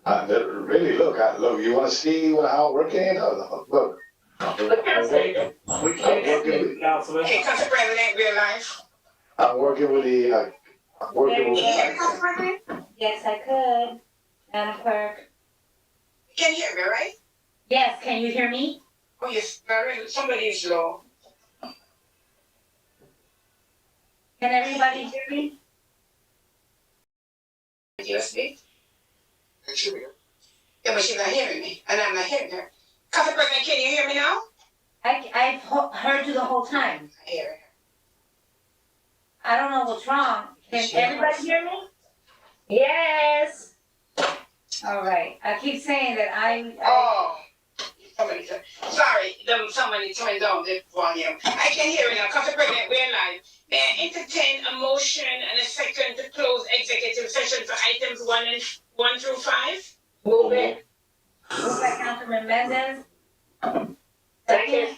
Really, look, you wanna see how it working? Look. We can't see, Councilman. Okay, Council President, real life. I'm working with the, I'm working with. Can you hear me, Council President? Yes, I could. Madam Clerk. You can hear me, right? Yes, can you hear me? Oh, yes, somebody is low. Can everybody hear me? USB? Yeah, but she's not hearing me, and I'm not hearing her. Council President, can you hear me now? I've heard you the whole time. I hear her. I don't know what's wrong. Can everybody hear me? Yes. All right. I keep saying that Oh, somebody turned down the volume. I can hear it now. Council President, we're live. May I entertain a motion and a second to close executive session for items 1 through 5? Move it. Moved by Councilman Mendez. Second.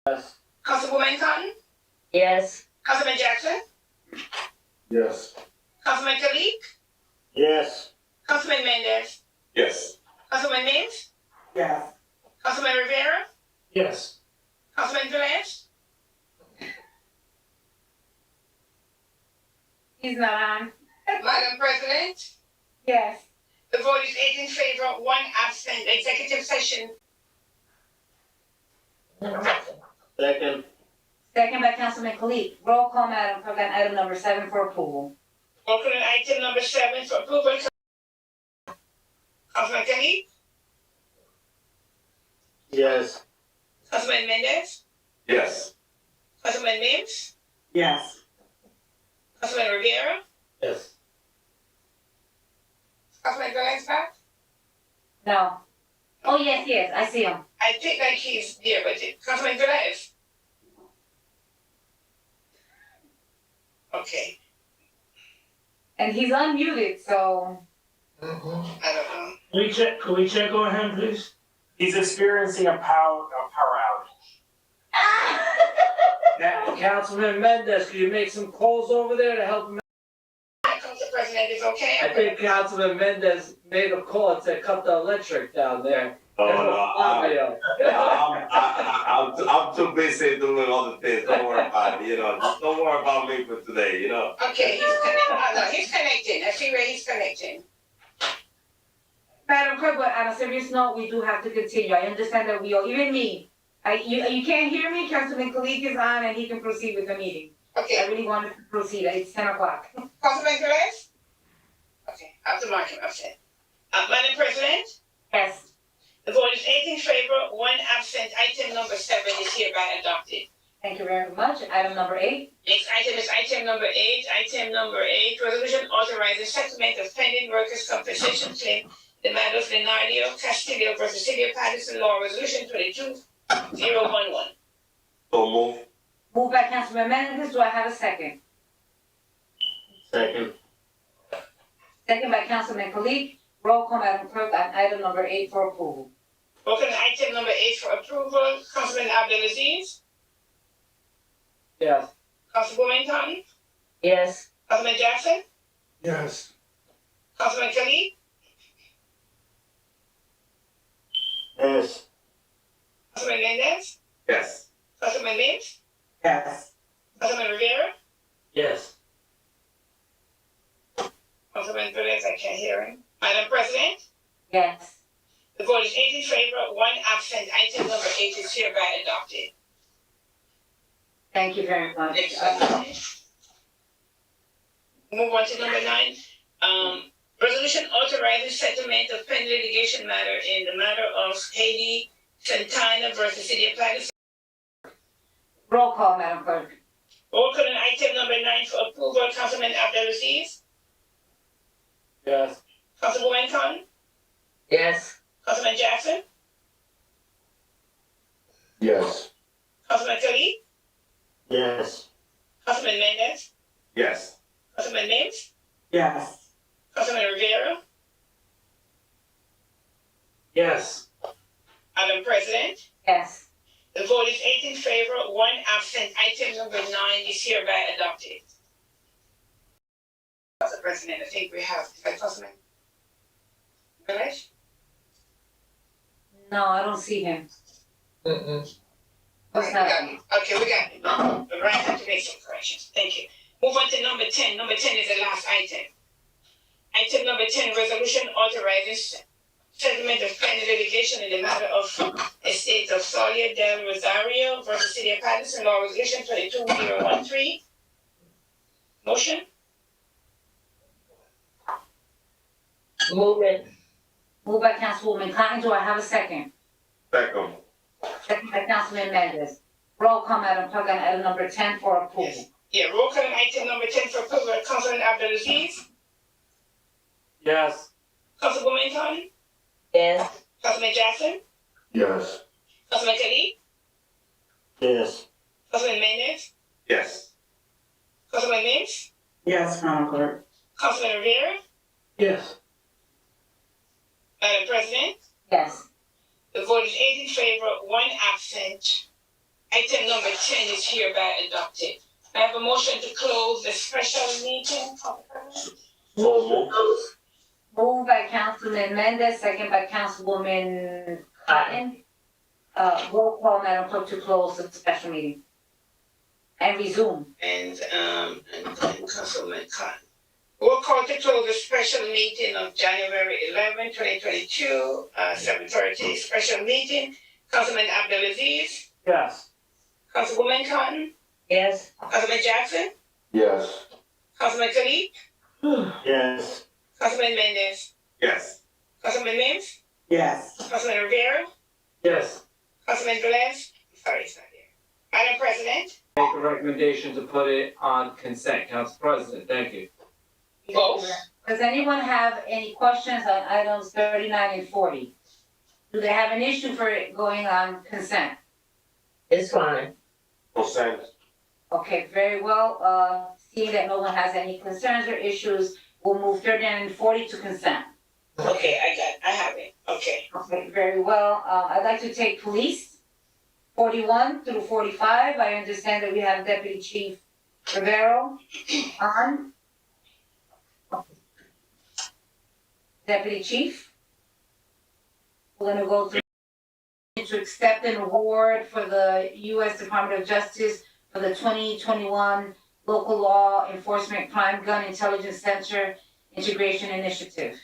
Yes. Councilwoman Cotton? Yes. Councilman Jackson? Yes. Councilman Kalik? Yes. Councilman Mendez? Yes. Councilman Mims? Yes. Councilman Rivera? Yes. Councilman Velez? He's not on. Madam President? Yes. The vote is 8 in favor, 1 absent. Executive session. Second. Second by Councilman Kalik. Roll call, Madam Clerk, on item number 7 for approval. Open item number 7 for approval. Councilman Kalik? Yes. Councilman Mendez? Yes. Councilman Mims? Yes. Councilman Rivera? Yes. Councilman Velez back? No. Oh, yes, I see him. I think like he's there, but Councilman Velez? Okay, And he's unmuted, so. I don't know. Can we check on him, please? He's experiencing a power outage. Now, Councilman Mendez, can you make some calls over there to help him? Council President is okay? I think Councilman Mendez made a call and said cut the electric down there. Oh, no, I'm too busy doing other things. Don't worry about it, Just don't worry about me for today, Okay, he's connecting. Oh, no, he's connecting. I see where he's connecting. Madam Clerk, but on a serious note, we do have to continue. I understand that we all, even me, you can't hear me, Councilman Kalik is on and he can proceed with the meeting. I Okay, really wanted to proceed, it's 10 o'clock. Councilman Velez? Okay, I have to mark him upset. Madam President? Yes. The vote is 8 in favor, 1 absent. Item number 7 is hereby adopted. Thank you very much. Item number 8. Next item is item number 8. Item number 8, resolution authorizing settlement of pending workers' compensation claim, the matter of Leonardo Castillo versus City of Paterson Law, Resolution 22011. So move. Moved by Councilman Mendez, do I have a second? Second. Second by Councilman Kalik. Roll call, Madam Clerk, on item number 8 for approval. Open item number 8 for approval. Councilman Abdelaziz? Yes. Councilwoman Cotton? Yes. Councilman Jackson? Yes. Councilman Kalik? Yes. Councilman Mendez? Yes. Councilman Mims? Yes. Councilman Rivera? Yes. Councilman Velez, I can't hear him. Madam President? Yes. The vote is 8 in favor, 1 absent. Item number 8 is hereby adopted. Thank you very much. Next item. Move on to number 9. Resolution authorizing settlement of pending litigation matter in the matter of Haiti Santana versus City of Paterson. Roll call, Madam Clerk. Roll call on item number 9 for approval. Councilman Abdelaziz? Yes. Councilwoman Cotton? Yes. Councilman Jackson? Yes. Councilman Kalik? Yes. Councilman Mendez? Yes. Councilman Mims? Yes. Councilman Rivera? Yes. Madam President? Yes. The vote is 8 in favor, 1 absent. Item number 9 is hereby adopted. Council President, I think we have, is that Councilman? Right? No, I don't see him. What's Okay, that? we got it. Right, I have to make some corrections. Thank you. Move on to number 10. Number 10 is the last item. Item number 10, resolution authorizing settlement of pending litigation in the matter of estate of Sawyer del Rosario versus City of Paterson, law resolution 22013. Motion? Movement. Moved by Councilwoman Cotton, do I have a second? Second. Second by Councilman Mendez. Roll call, Madam Clerk, on item number 10 for approval. Yeah, roll call on item number 10 for approval. Councilman Abdulaziz? Yes. Councilwoman Cotton? Yes. Councilman Jackson? Yes. Councilman Khalid? Yes. Councilman Mendez? Yes. Councilman Mims? Yes, Madam Clerk. Councilman Rivera? Yes. Madam President? Yes. The vote is 8 in favor, 1 absent. Item number 10 is hereby adopted. I have a motion to close the special meeting. Moved by Councilman Mendez, second by Councilwoman Cotton. Roll call, Madam Clerk, to close the special meeting. And resume. And Councilman Khan. Roll call to close the special meeting of January 11, 2022, 7:30 special meeting. Councilman Abdulaziz, Yes. Councilwoman Cotton, Yes. Councilman Jackson, Yes. Councilman Khalid, Yes. Councilman Mendez, Yes. Councilman Mims, Yes. Councilman Rivera, Yes. Councilman Velez. Sorry, it's not there. Madam President, Make a recommendation to put it on consent, Council President, thank you. vote. Does anyone have any questions on items 39 and 40? Do they have an issue for it going on consent? It's fine. Consent. Okay, very well. Seeing that no one has any concerns or issues, we'll move 39 and 40 to consent. Okay, I have it. Okay. Okay, very well. I'd like to take police, 41 through 45. I understand that we have Deputy Chief Rivero on. Deputy Chief. We're gonna go through to accept an award for the U.S. Department of Justice for the 2021 Local Law Enforcement Crime Gun Intelligence Center Integration Initiative.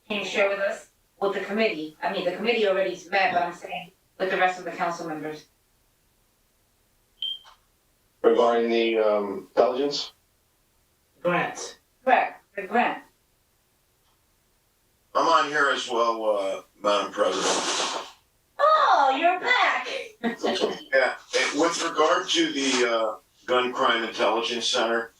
Can you share with us, with the committee? I mean, the committee already met, but I'm saying with the rest of the council members. Regarding the intelligence, Grant. Correct, the grant. I'm on here as well, Madam President. Oh, you're back. Yeah, with regard to the Gun Crime Intelligence Center,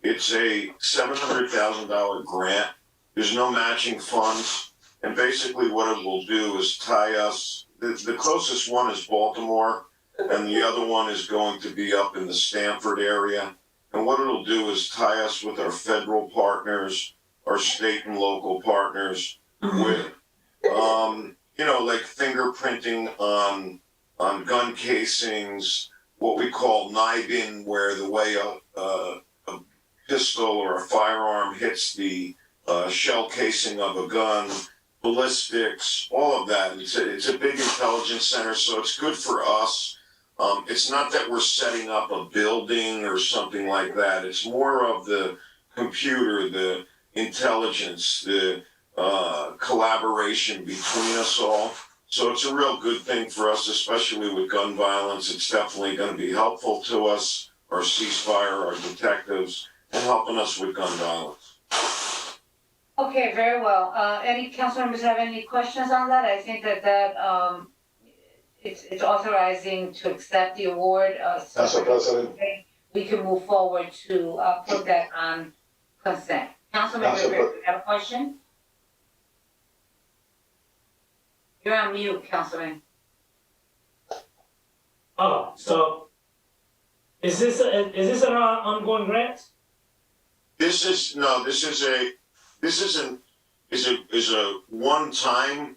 it's a $700,000 grant. There's no matching funds, and basically what it will do is tie us. The closest one is Baltimore, and the other one is going to be up in the Stamford area. And what it'll do is tie us with our federal partners, our state and local partners, with, like fingerprinting on gun casings, what we call NIBIN, where the way a pistol or a firearm hits the shell casing of a gun, ballistics, all of that. It's a big intelligence center, so it's good for us. It's not that we're setting up a building or something like that. It's more of the computer, the intelligence, the collaboration between us all. So it's a real good thing for us, especially with gun violence. It's definitely going to be helpful to us, our ceasefire, our detectives, and helping us with gun violence. Okay, very well. Any council members have any questions on that? I think that it's authorizing to accept the award. So Council President. we can move forward to put that on consent. Councilman Council Rivera, you have a question? You're on mute, Councilman. Oh, so is this an ongoing grant? This is a one-time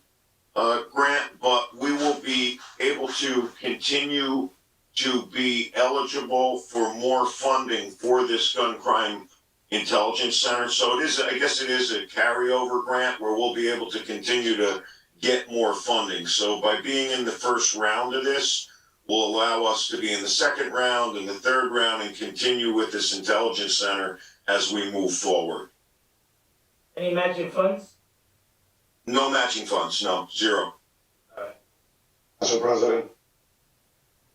grant, but we will be able to continue to be eligible for more funding for this gun crime Intelligence Center. So it is, I guess it is a carryover grant where we'll be able to continue to get more funding. So by being in the first round of this, will allow us to be in the second round and the third round and continue with this Intelligence Center as we move forward. Any matching funds? No matching funds, no, zero. Council President.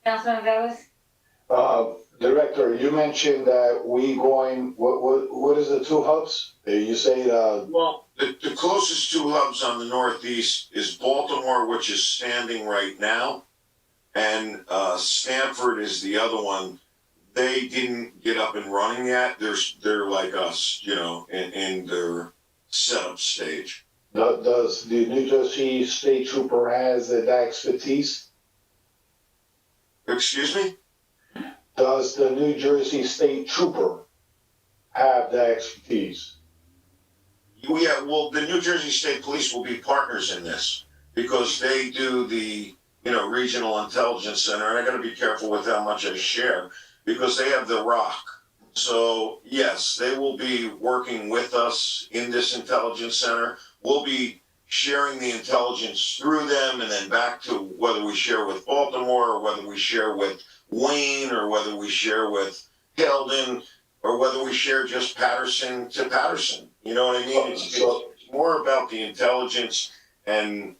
Councilman Velez? Director, you mentioned that what is the two hubs? You say, Well, the closest two hubs on the Northeast is Baltimore, which is standing right now, and Stanford is the other one. They didn't get up and running yet. They're like us, you know, in their setup stage. does the New Jersey State Trooper has the expertise? Excuse me? Does the New Jersey State Trooper have the expertise? Yeah, well, the New Jersey State Police will be partners in this because they do the, you know, Regional Intelligence Center. And I got to be careful with how much I share because they have the ROC. So yes, they will be working with us in this intelligence center. We'll be sharing the intelligence through them and then back to whether we share with Baltimore or whether we share with Wayne or whether we share with Hilden or whether we share just Paterson to Paterson. You know what I mean? It's more about the intelligence and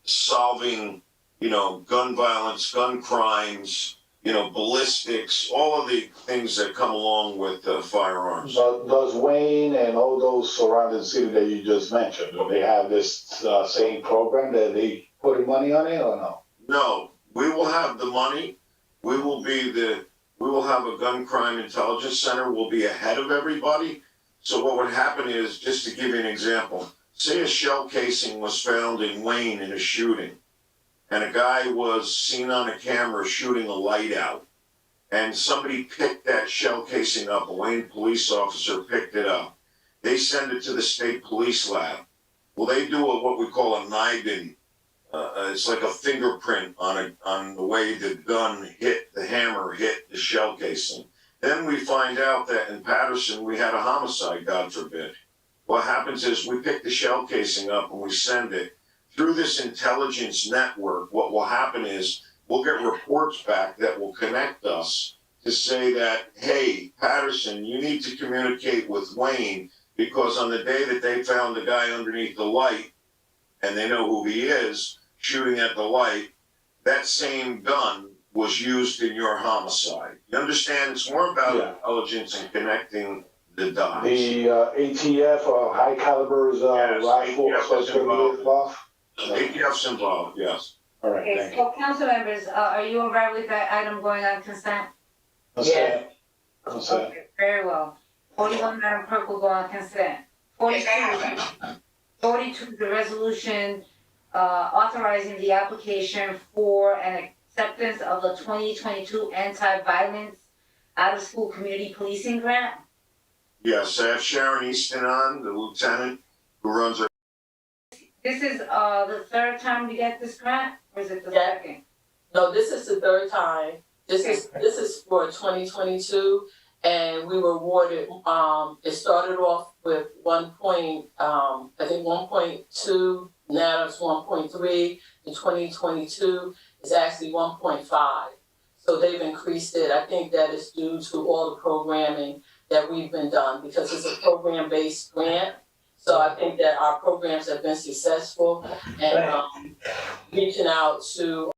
solving, you know, gun violence, gun crimes, you know, ballistics, all of the things that come along with firearms. Does Wayne and all those surrounding cities that you just mentioned, do they have this same program that they putting money on it or no? No, we will have the money. We will have a gun crime intelligence center. We'll be ahead of everybody. So what would happen is, just to give you an example, say a shell casing was found in Wayne in a shooting, and a guy was seen on a camera shooting a light out, and somebody picked that shell casing up, a Wayne police officer picked it up. They send it to the state police lab. Well, they do what we call a NIBIN. It's like a fingerprint on the way the gun hit, the hammer hit the shell casing. Then we find out that in Paterson we had a homicide, God forbid. What happens is we pick the shell casing up and we send it. Through this intelligence network, what will happen is we'll get reports back that will connect us to say that, hey, Paterson, you need to communicate with Wayne because on the day that they found the guy underneath the light, and they know who he is, shooting at the light, that same gun was used in your homicide. You understand? It's more about intelligence and connecting the dots. The ATF or high calibers rifle is going to be involved? ATF's involved, yes. All right, Okay, thank you. so council members, are you all right with that item going on consent? Consent. Consent. Okay, very well. 41, Madam Clerk, will go on consent. Yes, I have that. 42, the resolution authorizing the application for an acceptance of the 2022 anti-violence out-of-school community policing grant. Yes, I have Sharon Easton on, the lieutenant who runs our. This is the third time we get this grant, or is it the Yeah. second? No, this is the third time. This is for 2022, and we were awarded. It started off with 1.2. Now it's 1.3. The 2022 is actually 1.5. So they've increased it. I think that is due to all the programming that we've been done because it's a program-based grant. So I think that our programs have been successful and reaching out to.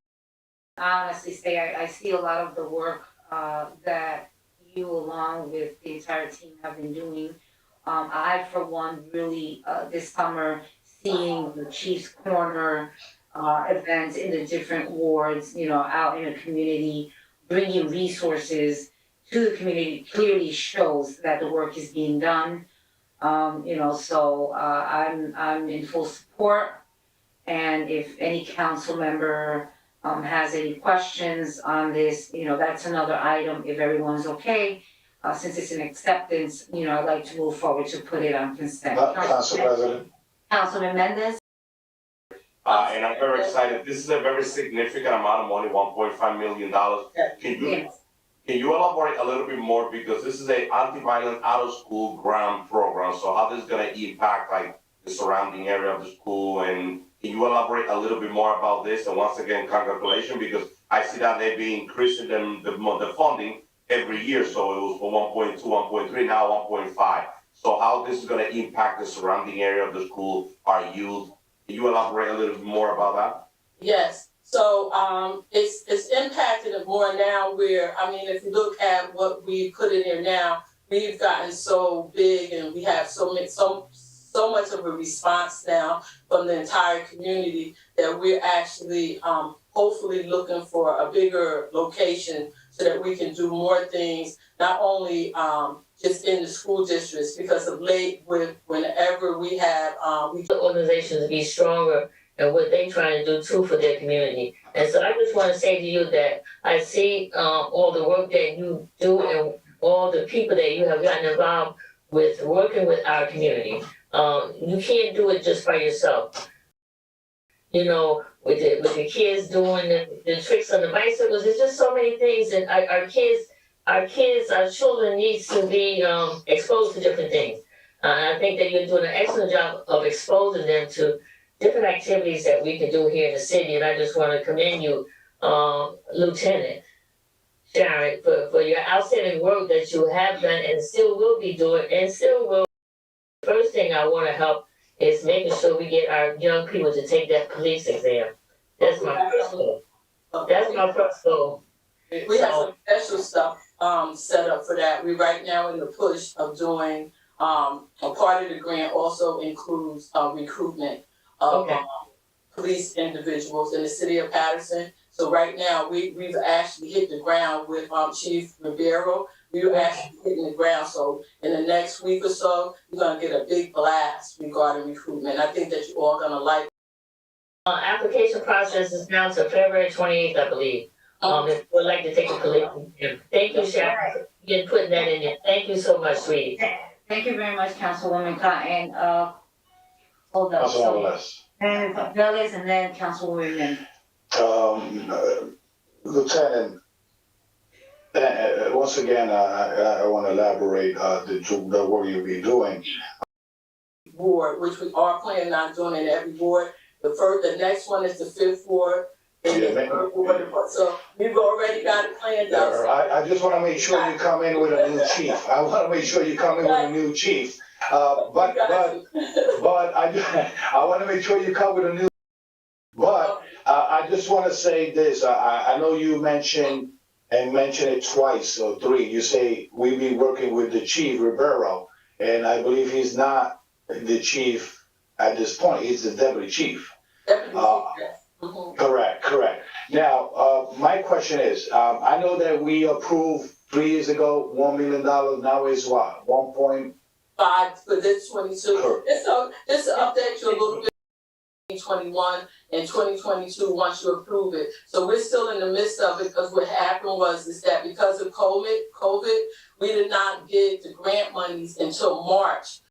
I honestly say I see a lot of the work that you along with the entire team have been doing. I, for one, really this summer seeing the Chiefs Corner events in the different wards, you know, out in the community, bringing resources to the community clearly shows that the work is being done. You know, so I'm in full support. And if any council member has any questions on this, you know, that's another item if everyone's okay. Since it's an acceptance, you know, I'd like to move forward to put it on consent. Council President. Councilman Mendez? And I'm very excited. This is a very significant amount of money, $1.5 million. Can Can you elaborate a little bit more, because this is a anti-violent out-of-school grant program, so how this is gonna impact like the surrounding area of the school, and can you elaborate a little bit more about this? And once again, congratulations, because I see that they've been increasing the funding every year, so it was for 1.2, 1.3, now 1.5. So how this is gonna impact the surrounding area of the school, our youth? Can you elaborate a little bit more about that? Yes, so, it's impacted it more now where, I mean, if you look at what we put in there now, we've gotten so big and we have so much of a response now from the entire community that we're actually, hopefully looking for a bigger location so that we can do more things, not only, just in the school districts, because of late whenever we have, The organizations to be stronger and what they trying to do too for their community. And so I just want to say to you that I see all the work that you do and all the people that you have gotten involved with working with our community. You can't do it just by yourself. You know, with the kids doing the tricks on the bicycles, there's just so many things, and our children needs to be exposed to different things. And I think that you're doing an excellent job of exposing them to different activities that we can do here in the city. And I just want to commend you, Lieutenant Sharon, for your outstanding work that you have done and still will be doing and still will. First thing I want to help is making sure we get our young people to take that police exam. That's my first goal. That's my first goal. we have some special stuff, set up for that. We right now in the push of doing, a part of the grant also includes, recruitment of, Okay. police individuals in the city of Paterson. So right now, we've actually hit the ground with, Chief Ribeiro. We were actually hitting the ground, so in the next week or so, we're gonna get a big blast regarding recruitment. I think that you're all gonna like. Application process is now to February 28th, I believe. If you would like to take a police exam. Thank you, Sharon, for putting that in there. Thank you so much, sweetie. Thank you very much, Councilwoman Cotton. Hold up. Councilwoman Les. And Velez and then Councilwoman. Lieutenant, once again, I want to elaborate the work you'll be doing. Ward, which we are planning on doing in every ward. The next one is the 5th ward, and the 3rd ward, so we've already got it planned out. I just want to make sure you come in with a new chief. I want to make sure you come in with a new chief. But I want to make sure you come with a new. But I just want to say this. I know you mentioned it twice or three. You say we be working with the chief Ribeiro, and I believe he's not the chief at this point. He's the deputy chief. Deputy chief, yes. Mm-hmm. Correct. Now, my question is, I know that we approved 3 years ago, $1 million. Now it's what? 1.5 for this 22. Correct. And so just to update you a little bit, 2021 and 2022 once you approve it. So we're still in the midst of it, because what happened is that because of COVID, we did not get the grant monies until March,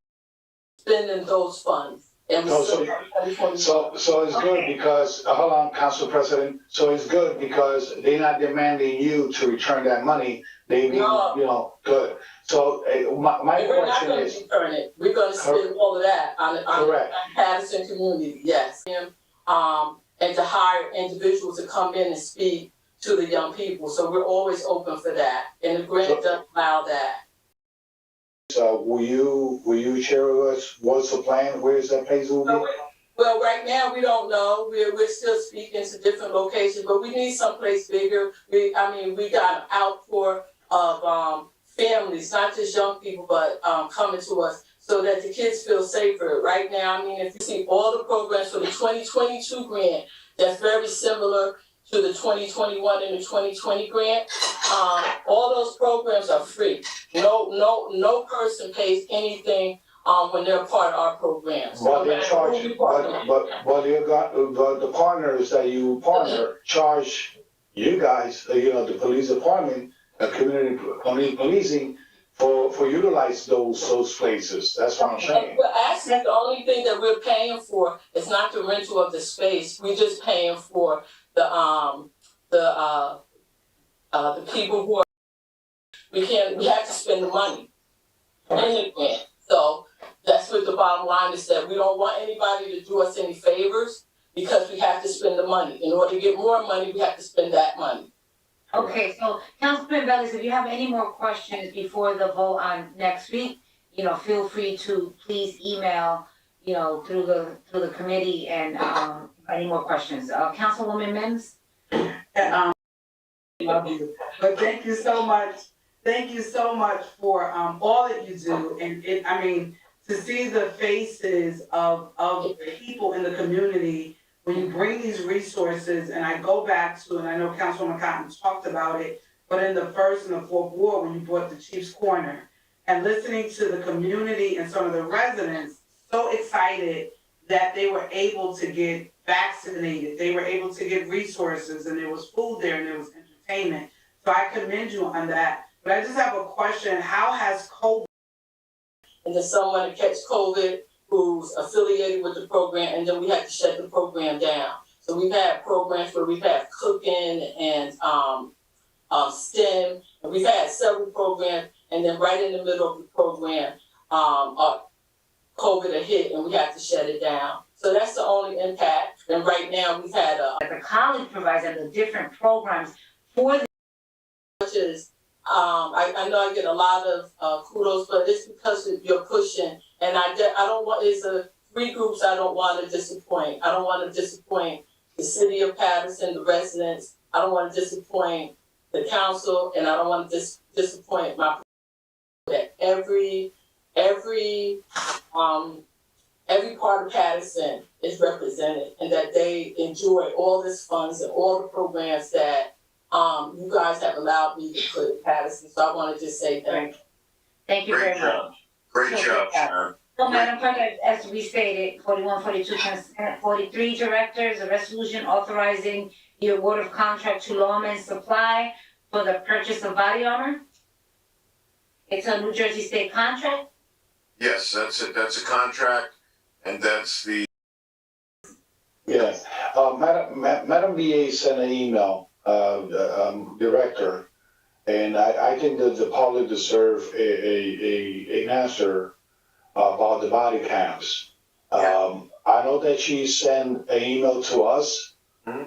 spending those funds. And we still have 2021. So it's good because, hold on, Council President, so it's good because they're not demanding you to return that money. They mean, No. good. So my We're not question gonna is. return it. We're gonna spend all of that on Correct. Paterson community, yes. And to hire individuals to come in and speak to the young people. So we're always open for that. And the grant does allow that. So will you share with us what's the plan? Where's that place will be? Well, right now, we don't know. We're still speaking to different locations, but we need someplace bigger. We got an outpour of families, not just young people, but coming to us so that the kids feel safer. Right now, if you see all the programs for the 2022 grant, that's very similar to the 2021 and the 2020 grant. All those programs are free. No person pays anything when they're part of our programs. But they charge, but the partners that you partner charge you guys, the police department, community policing for utilize those places. That's what I'm saying. Well, actually, the only thing that we're paying for is not the rental of the space. We're just paying for the people who are we have to spend the money in the grant. So that's what the bottom line is, that we don't want anybody to do us any favors because we have to spend the money. In order to get more money, we have to spend that money. Okay, so Councilman Bellis, if you have any more questions before the vote on next week, feel free to please email, through the committee and, any more questions. Councilwoman Mims? Love you. But thank you so much. Thank you so much for all that you do. And to see the faces of people in the community when you bring these resources, and I go back to, and I know Councilwoman Cotton talked about it, but in the first and the fourth ward when you brought the Chief's Corner, and listening to the community and some of the residents so excited that they were able to get vaccinated, they were able to get resources, and there was food there and there was entertainment. So I commend you on that. But I just have a question. How has COVID? And then someone catch COVID who's affiliated with the program, and then we had to shut the program down. So we've had programs where we've had cooking and STEM, and we've had several programs, and then right in the middle of the program, COVID had hit and we had to shut it down. So that's the only impact. And right now we've had The college provides and the different programs for the which is, I know I get a lot of kudos, but it's because you're pushing. And I don't want, it's three groups I don't want to disappoint. I don't want to disappoint the city of Paterson, the residents. I don't want to disappoint the council, and I don't want to disappoint my that every part of Paterson is represented, and that they enjoy all this funds and all the programs that you guys have allowed me to put in Paterson. So I want to just say thank you. Thank you very much. Great job, Sharon. So, Madam Clerk, as we stated, 41, 42, 43 directors, a resolution authorizing the award of contract to Lawman Supply for the purchase of body armor. It's a New Jersey state contract. Yes, that's it. That's a contract, and that's the. Yeah, Madam VA sent an email, director, and I think that the public deserve an answer about the body cams. I know that she sent an email to us,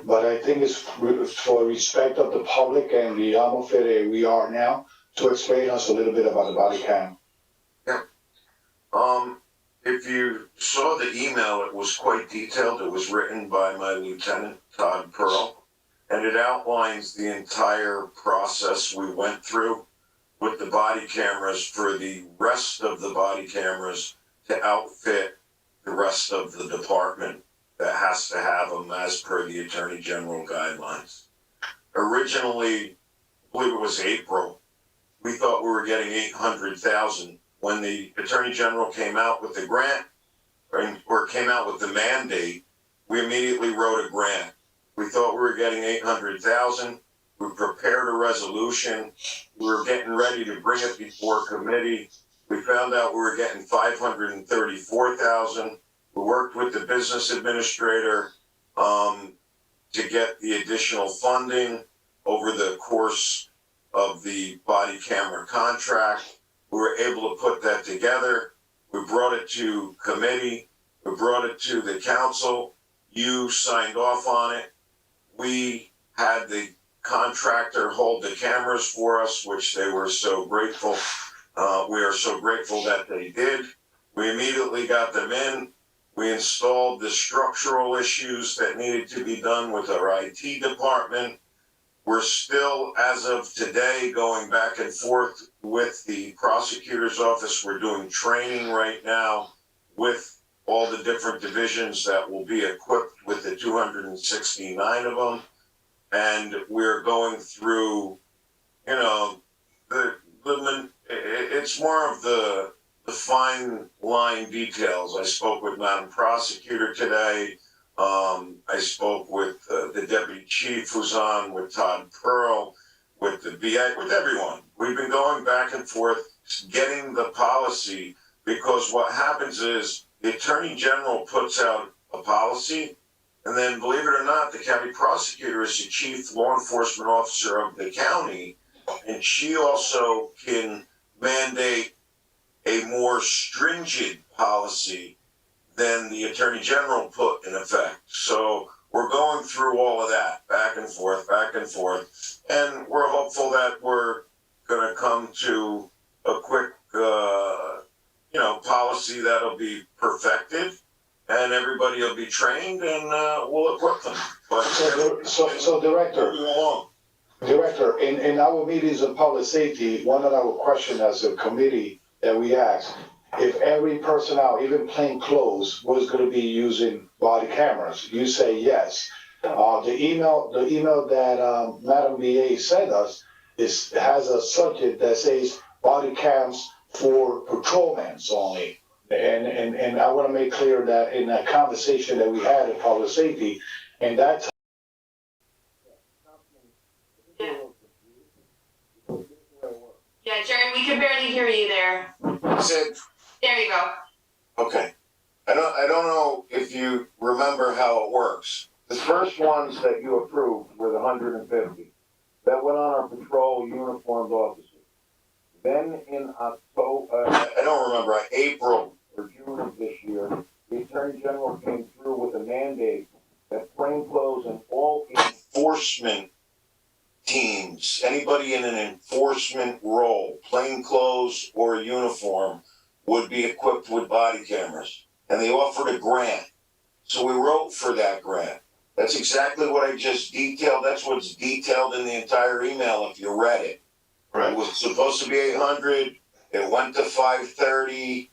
but I think it's for respect of the public and the outfit we are now to explain us a little bit about the body cam. If you saw the email, it was quite detailed. It was written by my lieutenant, Todd Pearl, and it outlines the entire process we went through with the body cameras for the rest of the body cameras to outfit the rest of the department that has to have them as per the Attorney General guidelines. Originally, I believe it was April, we thought we were getting 800,000. When the Attorney General came out with the grant, or came out with the mandate, we immediately wrote a grant. We thought we were getting 800,000. We prepared a resolution. We were getting ready to bring it before committee. We found out we were getting 534,000. We worked with the business administrator to get the additional funding over the course of the body camera contract. We were able to put that together. We brought it to committee. We brought it to the council. You signed off on it. We had the contractor hold the cameras for us, which they were so grateful. We are so grateful that they did. We immediately got them in. We installed the structural issues that needed to be done with our IT department. We're still, as of today, going back and forth with the prosecutor's office. We're doing training right now with all the different divisions that will be equipped with the 269 of them. And we're going through, it's more of the fine line details. I spoke with Madam Prosecutor today. I spoke with the Deputy Chief who's on, with Todd Pearl, with the BA, with everyone. We've been going back and forth, getting the policy, because what happens is the Attorney General puts out a policy, and then, believe it or not, the county prosecutor is the chief law enforcement officer of the county, And she also can mandate a more stringent policy than the Attorney General put in effect. So we're going through all of that, back and forth, and we're hopeful that we're gonna come to a quick, policy that'll be perfected, and everybody will be trained, and we'll equip them. But So Director, moving along. Director, in our meetings of public safety, one of our questions as a committee that we asked, if every personnel, even plain clothes, was gonna be using body cameras, you say yes. The email that, Madam VA sent us has a subject that says body cams for patrolmen only. And I wanna make clear that in that conversation that we had in public safety, and that Yeah, Jared, we can barely hear you there. I said, There you go. okay. I don't know if you remember how it works. The first ones that you approved were the 150. That went on our patrol uniformed officers. Then in October, I don't remember, April or June of this year, the Attorney General came through with a mandate that plainclothes and all enforcement teams, anybody in an enforcement role, plainclothes or a uniform, would be equipped with body cameras. And they offered a grant. So we wrote for that grant. That's exactly what I just detailed. That's what's detailed in the entire email if you read it. It was supposed to be 800. It went to 530.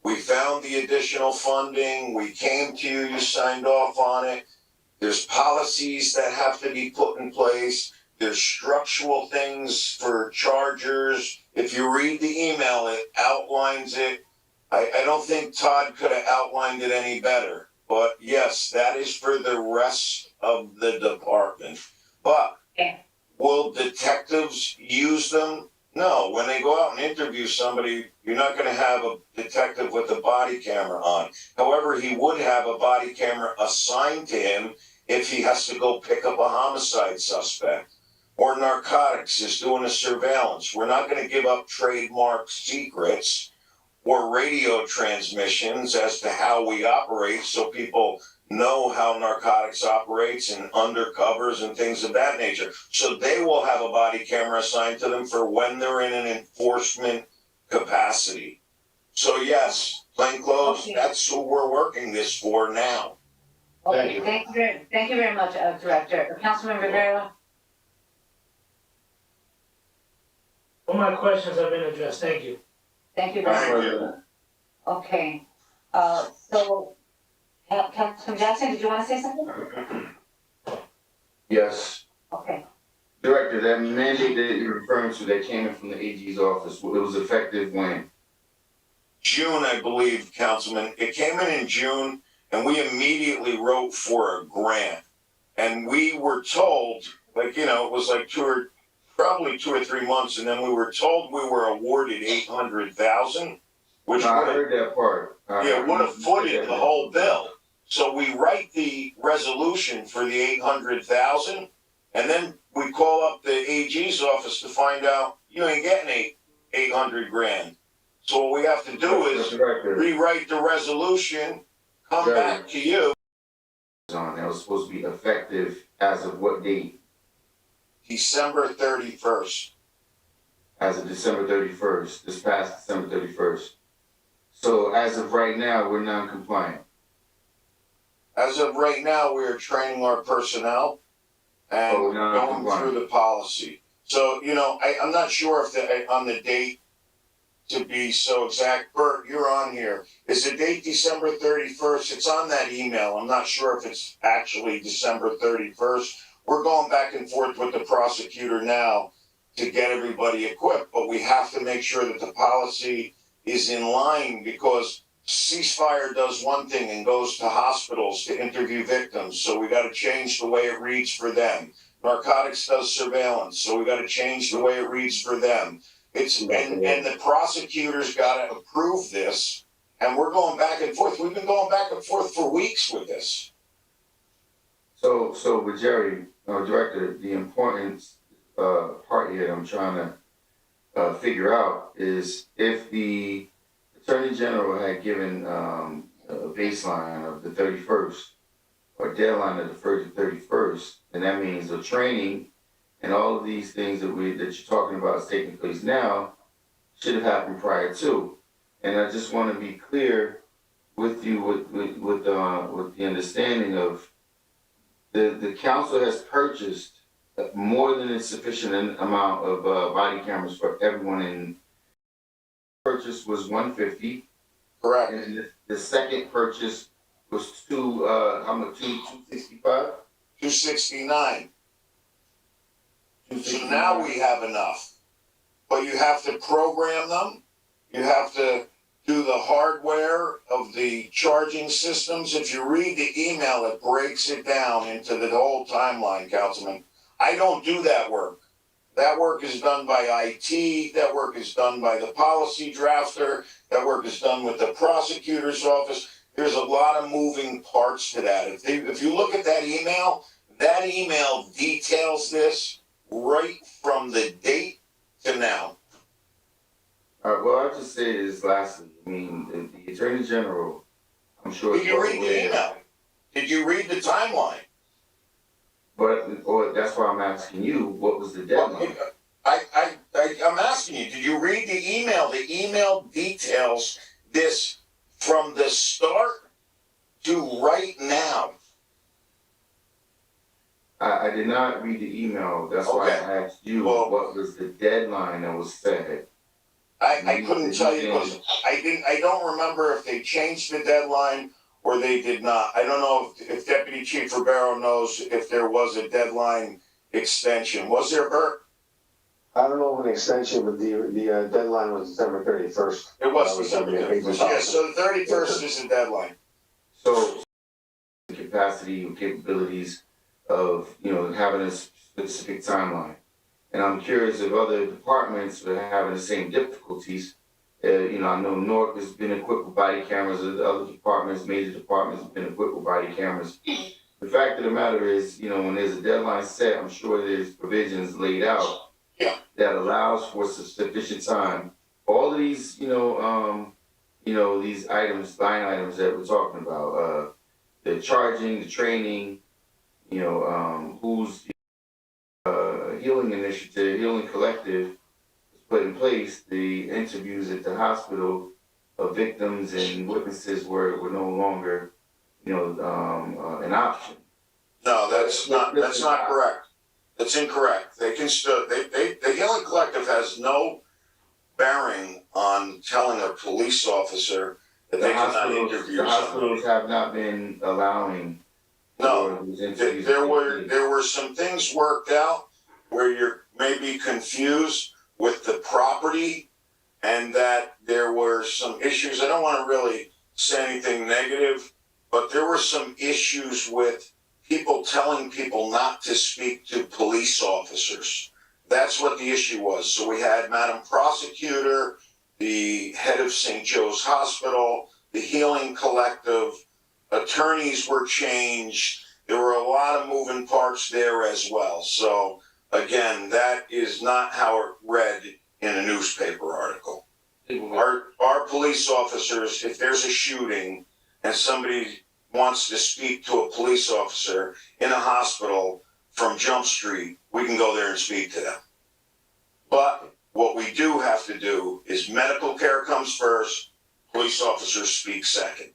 We found the additional funding. We came to you. You signed off on it. There's policies that have to be put in place. There's structural things for chargers. If you read the email, it outlines it. I don't think Todd could have outlined it any better. But yes, that is for the rest of the department. But will detectives use them? No. When they go out and interview somebody, you're not going to have a detective with a body camera on. However, he would have a body camera assigned to him if he has to go pick up a homicide suspect. Or narcotics is doing a surveillance. We're not going to give up trademark secrets or radio transmissions as to how we operate so people know how narcotics operates and undercovers and things of that nature. So they will have a body camera assigned to them for when they're in an enforcement capacity. So yes, plainclothes, Okay. that's who we're working this for now. Okay, thank you very much, Director. Councilman Rivera? All my questions have been addressed, thank you. Thank you very much. Thank you. Okay, so, Councilman Jackson, did you want to say something? Yes. Okay, Director, that mandate that you're referring to that came in from the AG's office, it was effective when? June, I believe, Councilman. It came in June, and we immediately wrote for a grant. And we were told, it was like probably 2 or 3 months, and then we were told we were awarded 800,000, which No, I heard that part. would have footed the whole bill. So we write the resolution for the 800,000, and then we call up the AG's office to find out you ain't getting 800 grand. So what we have to do is rewrite the resolution, come back to you. That was supposed to be effective as of what date? December 31st. As of December 31st, this past December 31st. So as of right now, we're non-compliant. As of right now, we are training our personnel and going through the policy. So, I'm not sure if on the date to be so exact. Bert, you're on here. Is the date December 31st? It's on that email. I'm not sure if it's actually December 31st. We're going back and forth with the prosecutor now to get everybody equipped, but we have to make sure that the policy is in line because ceasefire does one thing and goes to hospitals to interview victims. So we got to change the way it reads for them. Narcotics does surveillance. So we got to change the way it reads for them. And the prosecutors got to approve this. And we're going back and forth. We've been going back and forth for weeks with this. So with Jerry, Director, the importance part here that I'm trying to figure out is if the Attorney General had given a baseline of the 31st or deadline of the 31st, then that means the training and all of these things that you're talking about is taking place now should have happened prior to. And I just want to be clear with you with the understanding of the council has purchased more than a sufficient amount of body cameras for everyone. In purchase was 150. Correct. And the second purchase was how much? 265. 269. So now we have enough. But you have to program them. You have to do the hardware of the charging systems. If you read the email, it breaks it down into the whole timeline, Councilman. I don't do that work. That work is done by IT. That work is done by the policy drafter. That work is done with the prosecutor's office. There's a lot of moving parts to that. If you look at that email details this right from the date to now. All right, well, I'll just say this lastly. I mean, the Attorney General, I'm sure. Did you read the email? Did you read the timeline? Or that's why I'm asking you, what was the deadline? I'm asking you, did you read the email? The email details this from the start to right now. I did not read the email. That's why I asked you, what was the deadline that was set? I couldn't tell you because I don't remember if they changed the deadline or they did not. I don't know if Deputy Chief Ribeiro knows if there was a deadline extension. Was there, Bert? I don't know of an extension, but the deadline was December 31st. It was December 31st. Yeah, so the 31st is the deadline. So the capacity and capabilities of, having a specific timeline. And I'm curious if other departments are having the same difficulties. I know North has been equipped with body cameras, other departments, major departments have been equipped with body cameras. The fact of the matter is, when there's a deadline set, I'm sure there's provisions laid out that allows for sufficient time. All of these, these items, line items that we're talking about, the charging, the training, who's healing initiative, healing collective was put in place. The interviews at the hospital of victims and witnesses were no longer, an option. No, that's not correct. That's incorrect. They can still, the healing collective has no bearing on telling a police officer that they cannot interview somebody. The hospitals have not been allowing. No, there were some things worked out where you're maybe confused with the property and that there were some issues. I don't want to really say anything negative, but there were some issues with people telling people not to speak to police officers. That's what the issue was. So we had Madam Prosecutor, the head of St. Joe's Hospital, the Healing Collective, attorneys were changed. There were a lot of moving parts there as well. So again, that is not how it read in a newspaper article. Our police officers, if there's a shooting and somebody wants to speak to a police officer in a hospital from Jump Street, we can go there and speak to them. But what we do have to do is medical care comes first, police officers speak second.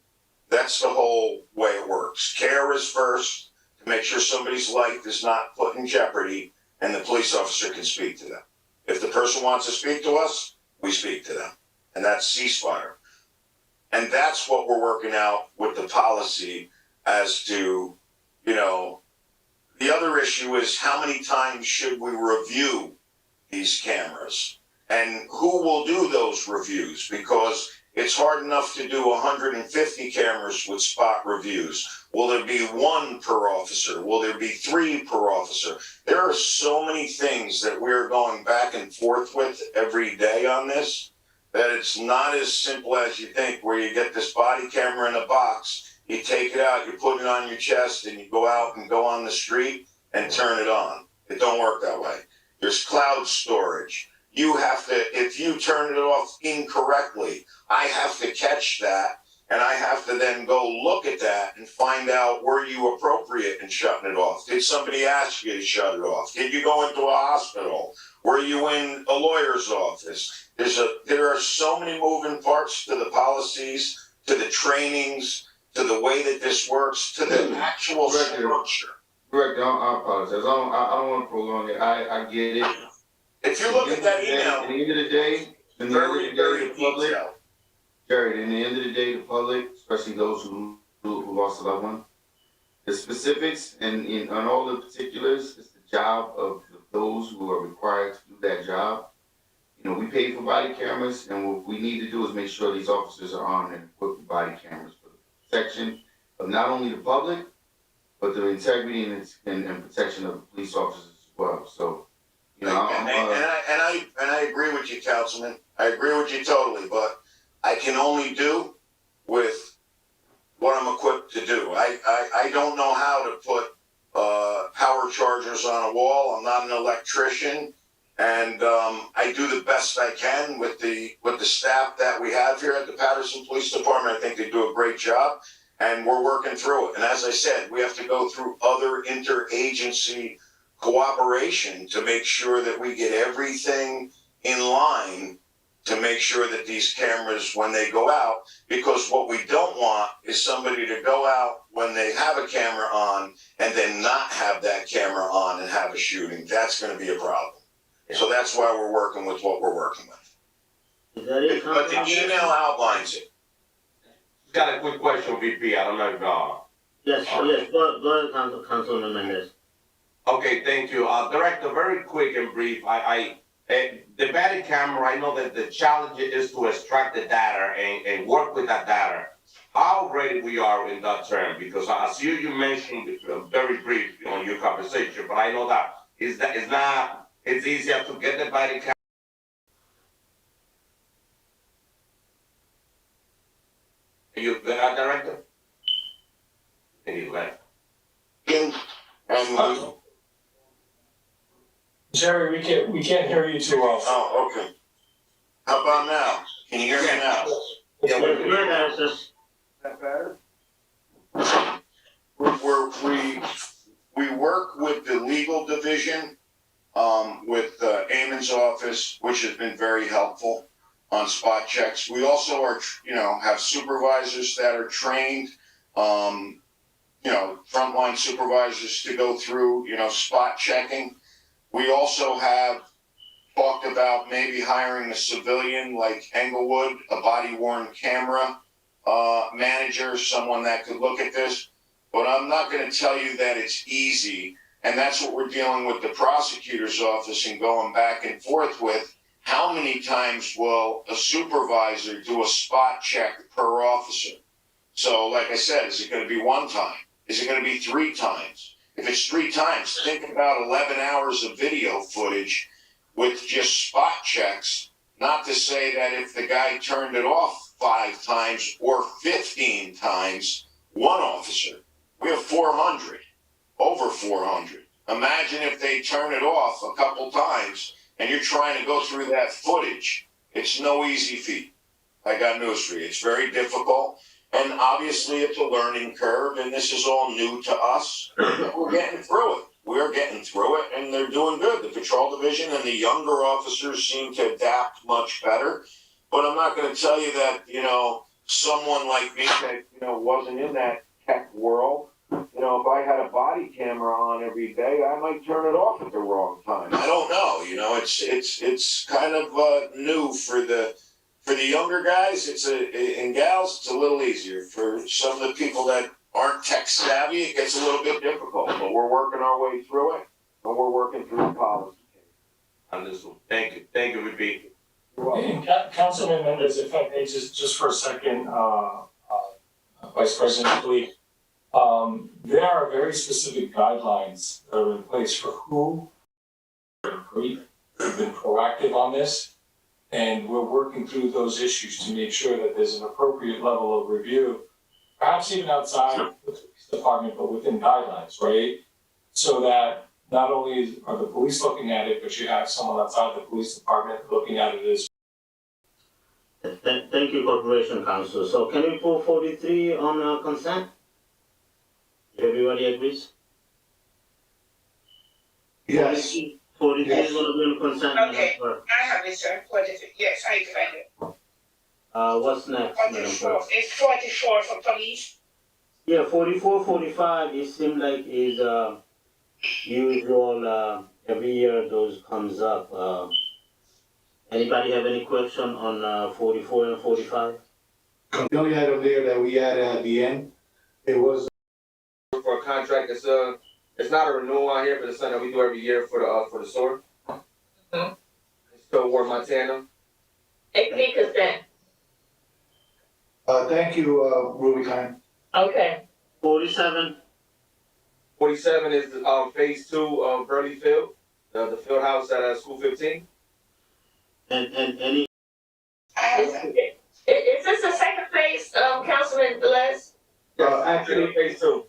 That's the whole way it works. Care is first to make sure somebody's life is not put in jeopardy, and the police officer can speak to them. If the person wants to speak to us, we speak to them. And that's ceasefire. And that's what we're working out with the policy as to, the other issue is how many times should we review these cameras? And who will do those reviews? Because it's hard enough to do 150 cameras with spot reviews. Will there be one per officer? Will there be 3 per officer? There are so many things that we're going back and forth with every day on this that it's not as simple as you think, where you get this body camera in a box, you take it out, you put it on your chest, and you go out and go on the street and turn it on. It don't work that way. there's cloud storage. You have to, if you turn it off incorrectly, I have to catch that, and I have to then go look at that and find out, were you appropriate in shutting it off? Did somebody ask you to shut it off? Did you go into a hospital? Were you in a lawyer's office? There are so many moving parts to the policies, to the trainings, to the way that this works, to the actual structure. Correct, I apologize. I don't want to prolong it. I get it. If you look at that email, At the end of the day, very public, detailed. Jared, in the end of the day, the public, especially those who lost a loved one, the specifics and on all the particulars, it's the job of those who are required to do that job. You know, we pay for body cameras, and what we need to do is make sure these officers are armed and equipped with body cameras for the protection of not only the public, but the integrity and protection of the police officers as well. So, you know, and I agree with you, Councilman. I agree with you totally, but I can only do with what I'm equipped to do. I don't know how to put power chargers on a wall. I'm not an electrician, and I do the best I can with the staff that we have here at the Paterson Police Department. I think they do a great job, and we're working through it. And as I said, we have to go through other interagency cooperation to make sure that we get everything in line to make sure that these cameras, when they go out, because what we don't want is somebody to go out when they have a camera on and then not have that camera on and have a shooting. That's going to be a problem. So that's why we're working with what we're working with. But the email outlines it. Got a quick question, VP. I don't know if Yes, go ahead, Councilman Mendez. Okay, thank you. Director, very quick and brief. The body camera, I know that the challenge is to extract the data and work with that data. How ready we are in that term? Because as you mentioned very brief on your conversation, but I know that it's easier to get the body camera. Are you there, Director? And you left. Jerry, we can't hear you too well. Oh, okay. How about now? Can you hear me now? Yeah, That better? We work with the legal division, with Eamon's office, which has been very helpful on spot checks. We also are, have supervisors that are trained, frontline supervisors to go through, spot checking. We also have talked about maybe hiring a civilian like Englewood, a body-worn camera manager, someone that could look at this. But I'm not going to tell you that it's easy, and that's what we're dealing with the prosecutor's office and going back and forth with. How many times will a supervisor do a spot check per officer? So, like I said, is it going to be one time? Is it going to be 3 times? If it's 3 times, think about 11 hours of video footage with just spot checks, not to say that if the guy turned it off 5 times or 15 times, one officer. We have 400, over 400. Imagine if they turn it off a couple times and you're trying to go through that footage. It's no easy feat. I got news for you. It's very difficult. And obviously it's a learning curve, and this is all new to us. We're getting through it. We're getting through it, and they're doing good. The patrol division and the younger officers seem to adapt much better. But I'm not going to tell you that, someone like me that, wasn't in that tech world, if I had a body camera on every day, I might turn it off at the wrong time. I don't know. It's kind of new for the younger guys, and gals, it's a little easier. For some of the people that aren't tech savvy, it gets a little bit difficult, but we're working our way through it, and we're working through the policy. Understood. Thank you, VP. And Councilman Mendez, if I may, just for a second, Vice President Lee, there are very specific guidelines that are in place for who we've been proactive on this. And we're working through those issues to make sure that there's an appropriate level of review, perhaps even outside the police department, but within guidelines, right? So that not only are the police looking at it, but you have someone outside the police department looking at it as. Thank you, Corporation Counsel. So can we put 43 on consent? Everybody agrees? Yes. 43 Yes. is gonna be on consent, Madam Okay. Clerk. I have it, sir. What is it? Yes, I do. What's next, Madam 44. Clerk? It's 44 for police. Yeah, 44, 45, it seems like is usual, every year those comes up. Anybody have any question on 44 and 45? The only item there that we added at the end, it was For a contract, it's not a renewal on here, but it's something that we do every year for the sewer. Mhm. It's still Ward Montana. It can be consent. thank you, Ruby Khan. Okay. 47, 47 is phase 2 of Burley Field, the field house at School 15. and any, I have that. Is this the second phase, Councilman Velez? Actually, Phase 2.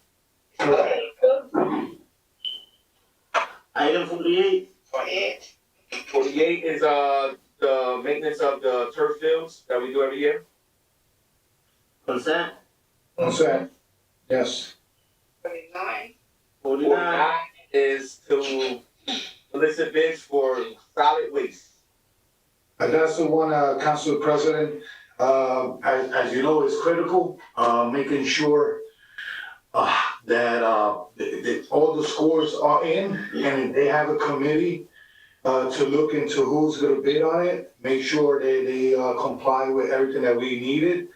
Okay, good. item 48, 48. 48 is the maintenance of the turf fields that we do every year. consent, consent, yes. 49. 49, 49 is to solicit bids for solid waste. And that's the one, Council President, as you know, is critical, making sure that all the scores are in, and they have a committee to look into who's gonna bid on it, make sure they comply with everything that we needed.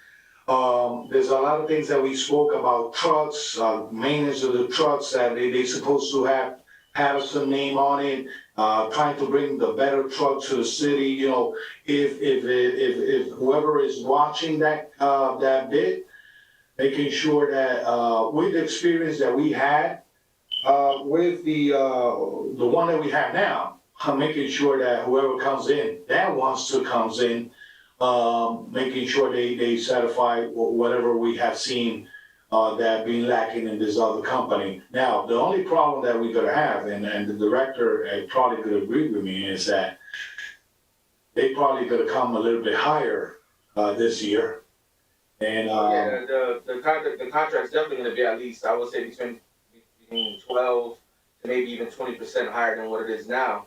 There's a lot of things that we spoke about, trucks, maintenance of the trucks, that they supposed to have Paterson name on it, trying to bring the better truck to the city, you know, if whoever is watching that bid, making sure that, with the experience that we had, with the one that we have now, making sure that whoever comes in, that wants to comes in, making sure they satisfy whatever we have seen that being lacking in this other company. Now, the only problem that we're gonna have, and the director probably could agree with me, is that they probably gonna come a little bit higher this year. And Yeah, the contract's definitely gonna be at least, I would say between 12 to maybe even 20% higher than what it is now.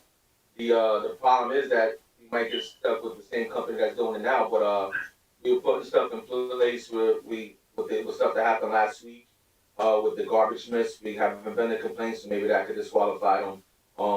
The problem is that we might get stuck with the same company that's doing it now, but we were putting stuff in place with stuff that happened last week, with the garbage miss. We haven't been to complaints, so maybe that could disqualify them.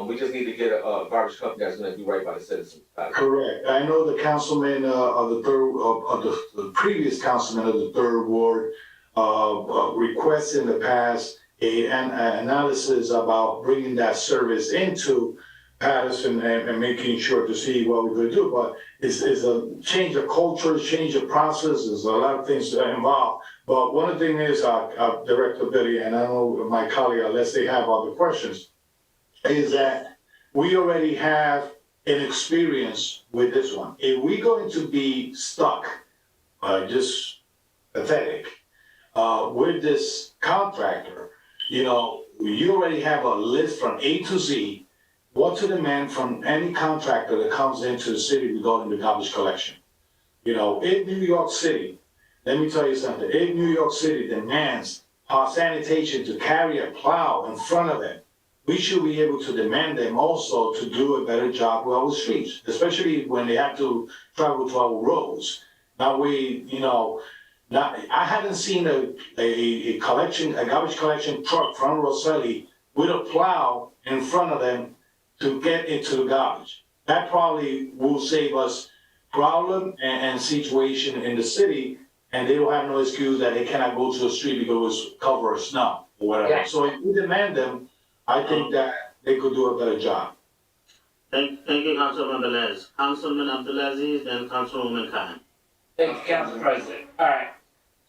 We just need to get a garbage company that's gonna do right by the citizens. correct. I know the councilman of the third, of the previous councilman of the third ward requested in the past an analysis about bringing that service into Paterson and making sure to see what we're gonna do, but it's a change of culture, change of process, there's a lot of things involved. But one thing is, Director Billy, and I know my colleague, unless they have other questions, is that we already have an experience with this one. If we're going to be stuck, just pathetic, with this contractor, you know, you already have a list from A to Z, what to demand from any contractor that comes into the city regarding the garbage collection. You know, in New York City, let me tell you something, if New York City demands our sanitation to carry a plow in front of them, we should be able to demand them also to do a better job with our streets, especially when they have to travel to our roads. Now I haven't seen a garbage collection truck from Rosselli with a plow in front of them to get into the garbage. That probably will save us problem and situation in the city, and they don't have no excuse that they cannot go to the street because it's covered with snow or whatever. Yeah. So if we demand them, I think that they could do a better job. thank you, Councilman Velez. Councilman Abdulaziz, then Councilwoman Khan. Thank you, Council President. Alright,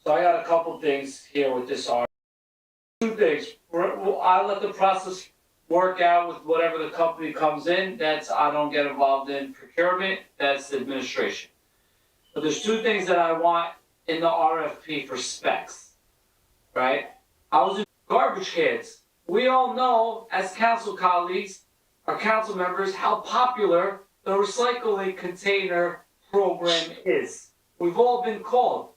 so I got a couple things here with this article. Two things, I'll let the process work out with whatever the company comes in, I don't get involved in procurement, that's administration. But there's two things that I want in the RFP for specs, right? I was in garbage cans. we all know as council colleagues, our council members, how popular the recycling container program is. We've all been called.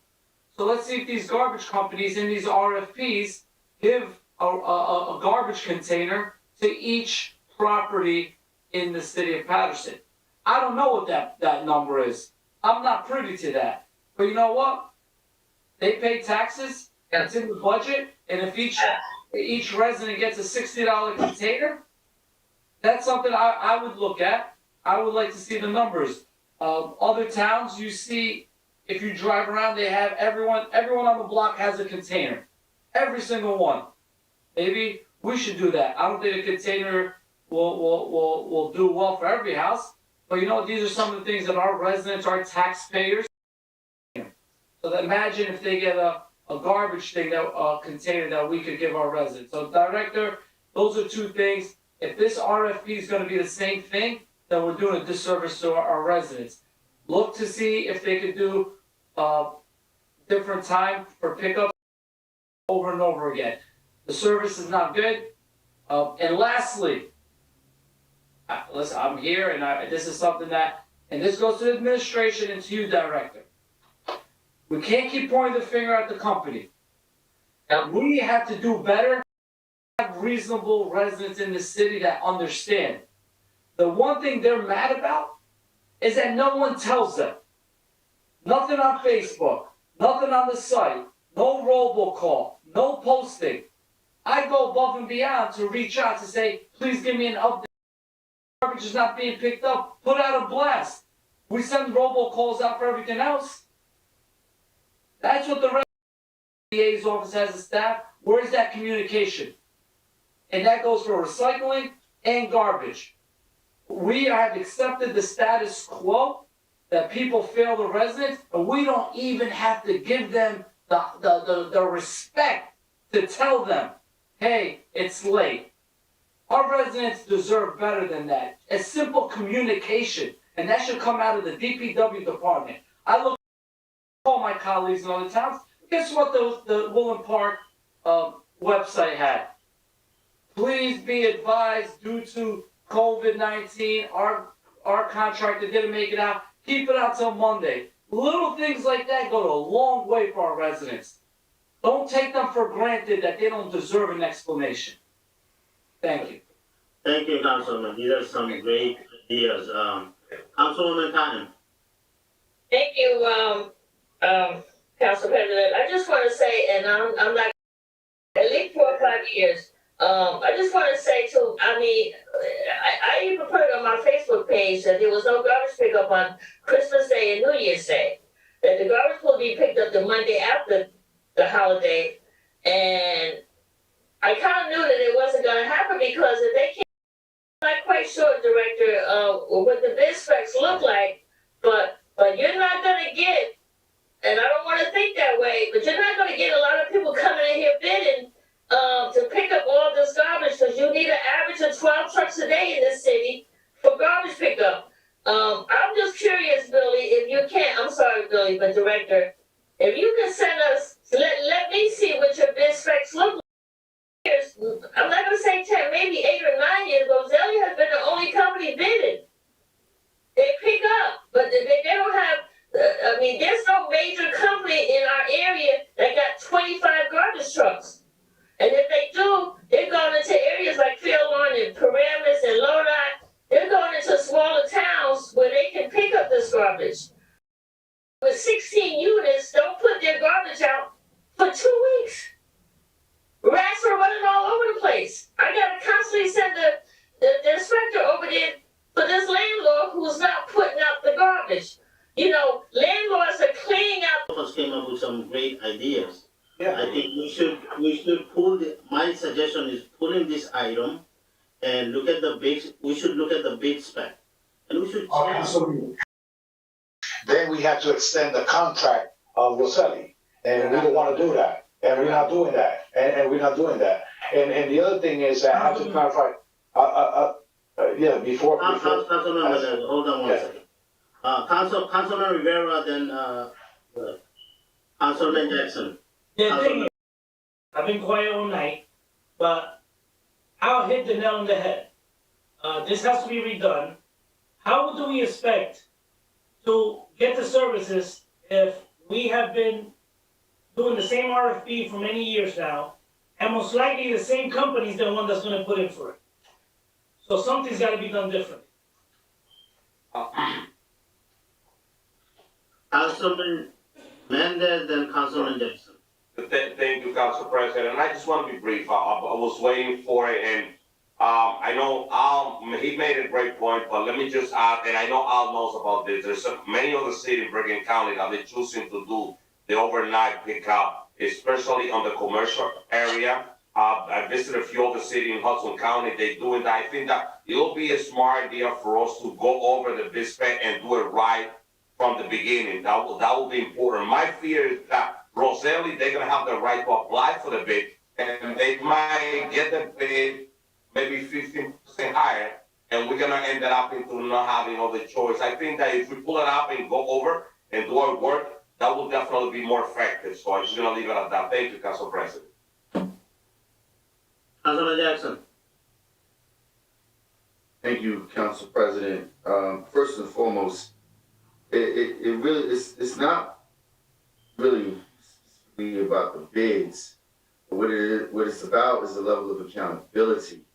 So let's see if these garbage companies in these RFPs give a garbage container to each property in the city of Paterson. I don't know what that number is. I'm not privy to that. But you know what? They pay taxes, it's in the budget, and if each resident gets a $60 container, that's something I would look at. I would like to see the numbers. Other towns, you see, if you drive around, they have everyone on the block has a container. Every single one. Maybe we should do that. I don't think a container will do well for every house, but you know, these are some of the things that our residents, our taxpayers. So that imagine if they get a garbage thing, a container that we could give our residents. So Director, those are two things. If this RFP is going to be the same thing, then we're doing a disservice to our residents. Look to see if they could do different time for pickup over and over again. The service is not good. And lastly, listen, I'm here, and this is something that, and this goes to the administration and to you, Director. We can't keep pointing the finger at the company. We have to do better. Have reasonable residents in the city that understand. The one thing they're mad about is that no one tells them. Nothing on Facebook, nothing on the site, no robocall, no posting. I go above and beyond to reach out to say, please give me an update. Garbage is not being picked up. Put out a blast. We send robocalls out for everything else. That's what the DA's office has a staff. Where's that communication? And that goes for recycling and garbage. We have accepted the status quo that people fail the residents, and we don't even have to give them the respect to tell them, hey, it's late. Our residents deserve better than that. A simple communication, and that should come out of the DPW department. I look at all my colleagues in other towns. Guess what the Woolland Park website had? Please be advised, due to COVID-19, our contractor didn't make it out. Keep it out till Monday. Little things like that go a long way for our residents. Don't take them for granted that they don't deserve an explanation. Thank you. Thank you, Councilman. These are some great ideas. Councilwoman Cannon. Thank you, Council President. I just want to say, and I'm not, at least 4 or 5 years, I just want to say too, I mean, I even put it on my Facebook page that there was no garbage pickup on Christmas Day and New Year's Day. That the garbage will be picked up the Monday after the holiday. And I kind of knew that it wasn't going to happen because if they can't, I'm not quite sure, Director, what the bid specs look like, but you're not going to get, and I don't want to think that way, but you're not going to get a lot of people coming in here bidding to pick up all this garbage, because you need an average of 12 trucks a day in this city for garbage pickup. I'm just curious, Billy, if you can, I'm sorry, Billy, but Director, if you can send us, let me see what your bid specs look like. I'm not going to say 10, maybe 8 or 9 years, Roselia has been the only company bidding. They pick up, but they don't have, I mean, there's no major company in our area that got 25 garbage trucks. And if they do, they're going into areas like Fairlawn and Paramus and Lodi. They're going into smaller towns where they can pick up this garbage. With 16 units, don't put their garbage out for 2 weeks. Rats are running all over the place. I got to constantly send the inspector over there for this landlord who's not putting out the garbage. You know, landlords are cleaning out. Both of us came up with some great ideas. Yeah. I think we should pull my suggestion is pulling this item and look at the bid. We should look at the bid spec, and we should change. Then we have to extend the contract of Rosselli, and we don't want to do that, and we're not doing that, and we're not doing that. And the other thing is, I have to clarify. Before. Councilman, hold on one second. Councilman Rivera, then Councilman Jackson. The thing is, I've been quiet all night, but Al hit the nail on the head. This has to be redone. How do we expect to get the services if we have been doing the same RFP for many years now, and most likely the same company is the one that's gonna put in for it? So something's gotta be done differently. Councilman Mendez, then Councilman Jackson. Thank you, Council President. I just want to be brief. I was waiting for it, and I know Al, he made a great point, but let me just add, and I know Al knows about this. There's many other cities in Bergen County that they're choosing to do the overnight pickup, especially on the commercial area. I visited a few other cities in Hudson County. They're doing that. I think that it'll be a smart idea for us to go over the bid spec and do it right from the beginning. That will be important. My fear is that Roselle, they're gonna have the right to apply for the bid, and they might get the bid maybe 15% higher, and we're gonna end up into not having other choice. I think that if we pull it up and go over and do our work, that will definitely be more effective. So I'm just gonna leave it at that. Thank you, Council President. Councilman Jackson. Thank you, Council President. First and foremost, it really, it's not really specifically about the bids. What it's about is the level of accountability.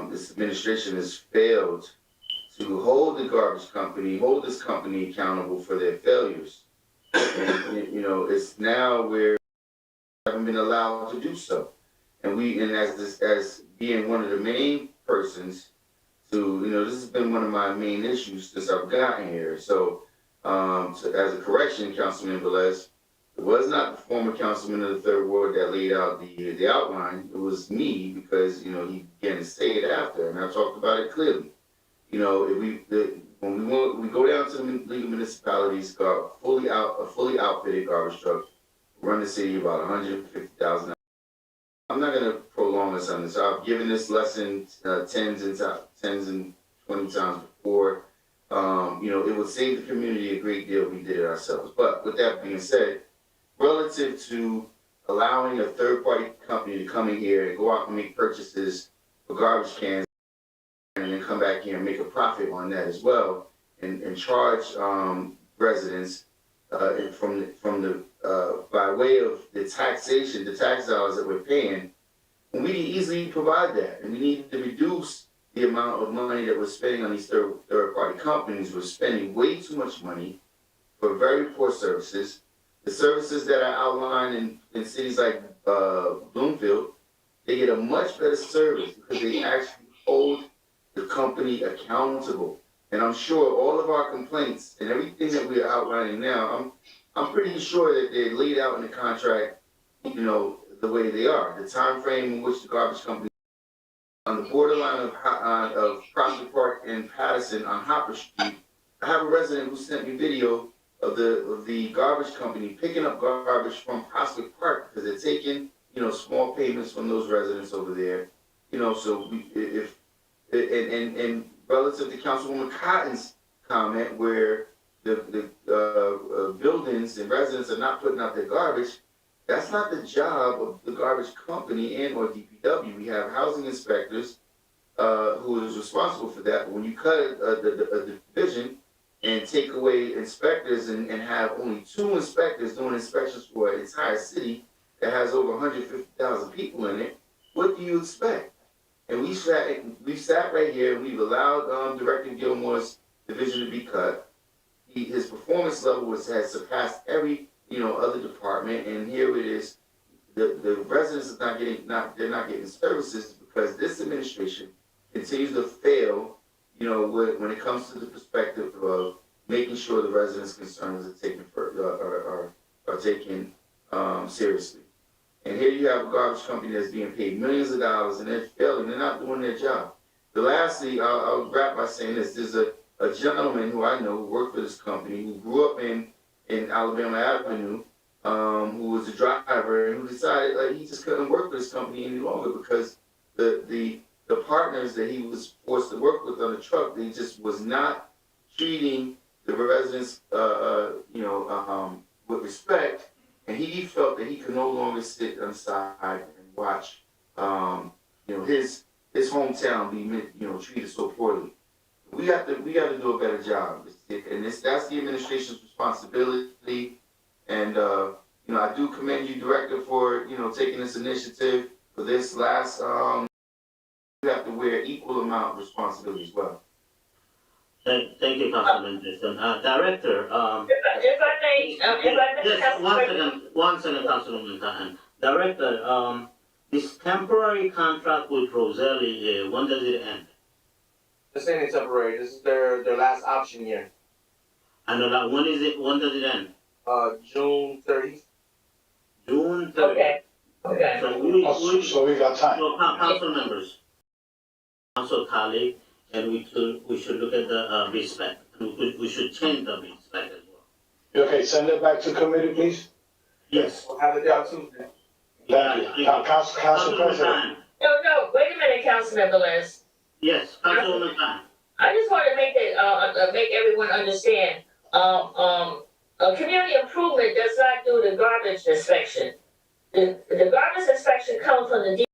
This administration has failed to hold hold this company accountable for their failures. And, it's now where we haven't been allowed to do so. And as being one of the main persons to, this has been one of my main issues since I've gotten here. So, as a correction, Councilman Velez, it was not the former councilman of the Third Ward that laid out the outline. It was me, because, he began to say it after, and I talked about it clearly. When we go down to the League of Municipalities, got a fully outfitted garbage truck, run the city about $150,000. I'm not going to prolong this on this. I've given this lesson tens and 20 times before. It would save the community a great deal if we did it ourselves. But with that being said, relative to allowing a third-party company to come in here and go out and make purchases for garbage cans and then come back here and make a profit on that as well, and charge residents by way of the taxation, the tax dollars that we're paying, we need to easily provide that. And we need to reduce the amount of money that we're spending on these third-party companies. We're spending way too much money for very poor services. The services that are outlined in cities like Bloomfield, they get a much better service because they actually hold the company accountable. And I'm sure all of our complaints and everything that we are outlining now, I'm pretty sure that they're laid out in the contract, the way they are. The time frame in which the garbage company on the borderline of Prospect Park and Paterson on Hopper Street. I have a resident who sent me video of the garbage company picking up garbage from Prospect Park because they're taking, small payments from those residents over there. So and relative to Councilwoman Cotton's comment where the buildings and residents are not putting out their garbage, that's not the job of the garbage company and or DPW. We have housing inspectors who is responsible for that. But when you cut a division and take away inspectors and have only 2 inspectors doing inspections for an entire city that has over 150,000 people in it, what do you expect? And we've sat right here and we've allowed Director Gilmore's division to be cut. His performance level has surpassed every other department, and here it is. The residents are not getting services because this administration continues to fail. When it comes to the perspective of making sure the residents' concerns are taken seriously. And here you have a garbage company that's being paid millions of dollars and they're failing. They're not doing their job. But lastly, I'll wrap by saying this. There's a gentleman who I know who worked for this company who grew up in Alabama Avenue, who was a driver and who decided he just couldn't work for this company any longer because the partners that he was forced to work with on the truck, they just was not treating the residents with respect. And he felt that he could no longer sit on the side and watch, his hometown be treated so poorly. We got to do a better job, and that's the administration's responsibility. And I do commend you, Director, for taking this initiative. For this last, you have to wear equal amount of responsibility as well. Thank you, Councilman Jason. Director, If I may, yes, one second, Councilwoman Kahan. Director, this temporary contract with Roselli, when does it end? This ain't temporary. This is their last option year. I know that. When does it end? June 30th. June 30th. Okay. Okay. So we got time. So, council members, council colleague, and we should look at the bid spec. We should change the bid spec as well. Okay, send it back to committee, please. Yes. We'll have it down Tuesday. Thank you. Council President. No, wait a minute, Councilman Velez. Yes, Councilwoman Khan. I just want to make everyone understand, community improvement does not do the garbage inspection. The garbage inspection comes from the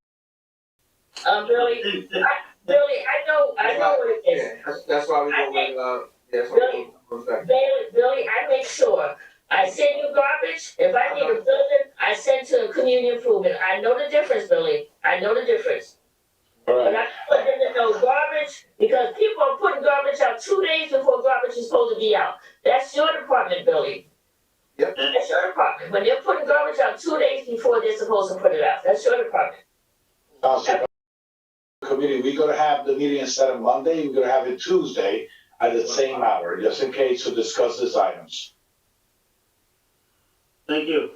Billy, I know what it is. Yeah, that's why we go with, Billy, I make sure, I send you garbage, if I need a building, I send to community improvement. I know the difference, Billy, I know the difference. All But right. I put them in no garbage, because people are putting garbage out 2 days before garbage is supposed to be out. That's your department, Billy. Yep. That's your department. When they're putting garbage out 2 days before they're supposed to put it out, that's your department. Council Committee, we're gonna have the meeting instead of Monday, we're gonna have it Tuesday at the same hour, just in case to discuss these items. Thank you.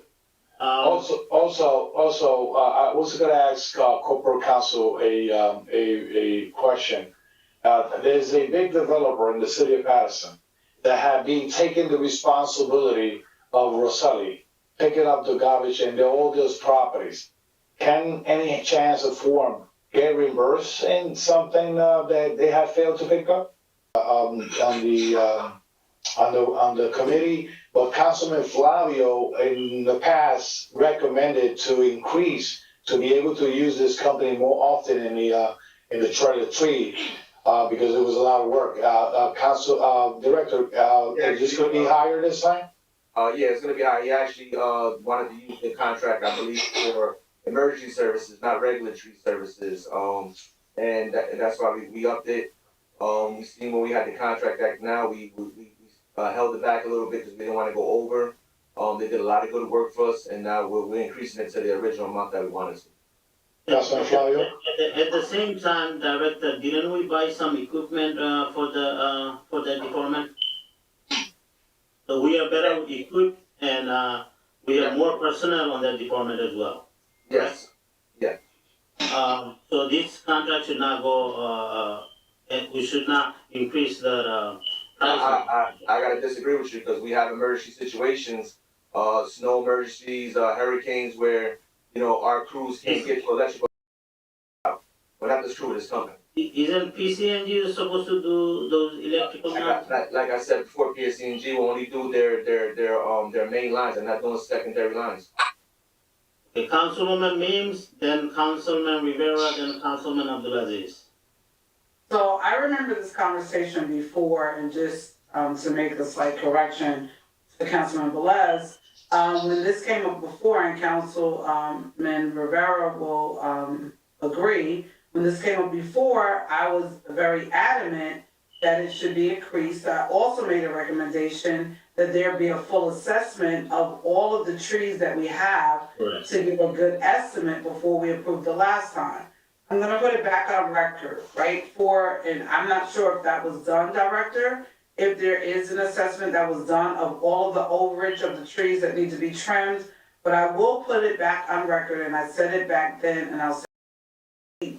Also, I was gonna ask corporate counsel a question. There's a big developer in the city of Paterson that have been taking the responsibility of Roselli, picking up the garbage and all those properties. Can any chance of form get reimbursed in something that they have failed to pick up? On the committee, but Councilman Flavio in the past recommended to increase, to be able to use this company more often in the trailer tree, because it was a lot of work. Director, is this gonna be higher this time? yeah, it's gonna be high. He actually, wanted to use the contract, I believe, for emergency services, not regulatory services. And that's why we upped it. We seen when we had the contract act now, we held it back a little bit because we didn't want to go over. They did a lot of good work for us, and now we're increasing it to the original amount that we wanted to. Councilman Flavio? At the same time, Director, didn't we buy some equipment for the department? So we are better equipped, and we have more personnel on that department as well. Yes. Yeah. So this contract should not go. We should not increase the. I gotta disagree with you because we have emergency situations, snow emergencies, hurricanes where our crews can't get to electrical. We're not this crew with this company. Isn't PCNG supposed to do those electrical? Like I said before, PSCNG will only do their main lines and not doing secondary lines. Okay, Councilwoman Mims, then Councilman Rivera, then Councilman Abdulaziz. So I remember this conversation before, and just to make a slight correction to Councilman Velez, when this came up before, and Councilman Rivera will agree, when this came up before, I was very adamant that it should be increased. I also made a recommendation that there be a full assessment of all of the trees that we have to give a good estimate before we approved the last time. I'm gonna put it back on record, right, and I'm not sure if that was done, Director, if there is an assessment that was done of all of the overage of the trees that need to be trimmed, but I will put it back on record, and I said it back then, and I'll say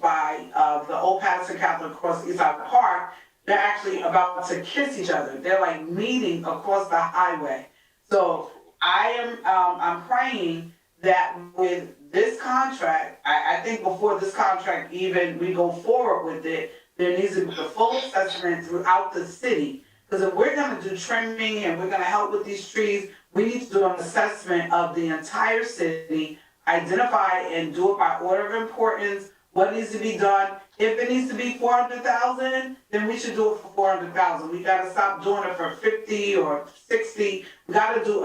by the Old Paterson Catholic across Eastside Park, they're actually about to kiss each other. They're like meeting across the highway. So I'm praying that with this contract, I think before this contract even we go forward with it, there needs to be a full assessment throughout the city. Because if we're gonna do trimming and we're gonna help with these trees, we need to do an assessment of the entire city, identify and do it by order of importance, what needs to be done. If it needs to be 400,000, then we should do it for 400,000. We gotta stop doing it for 50 or 60. We gotta do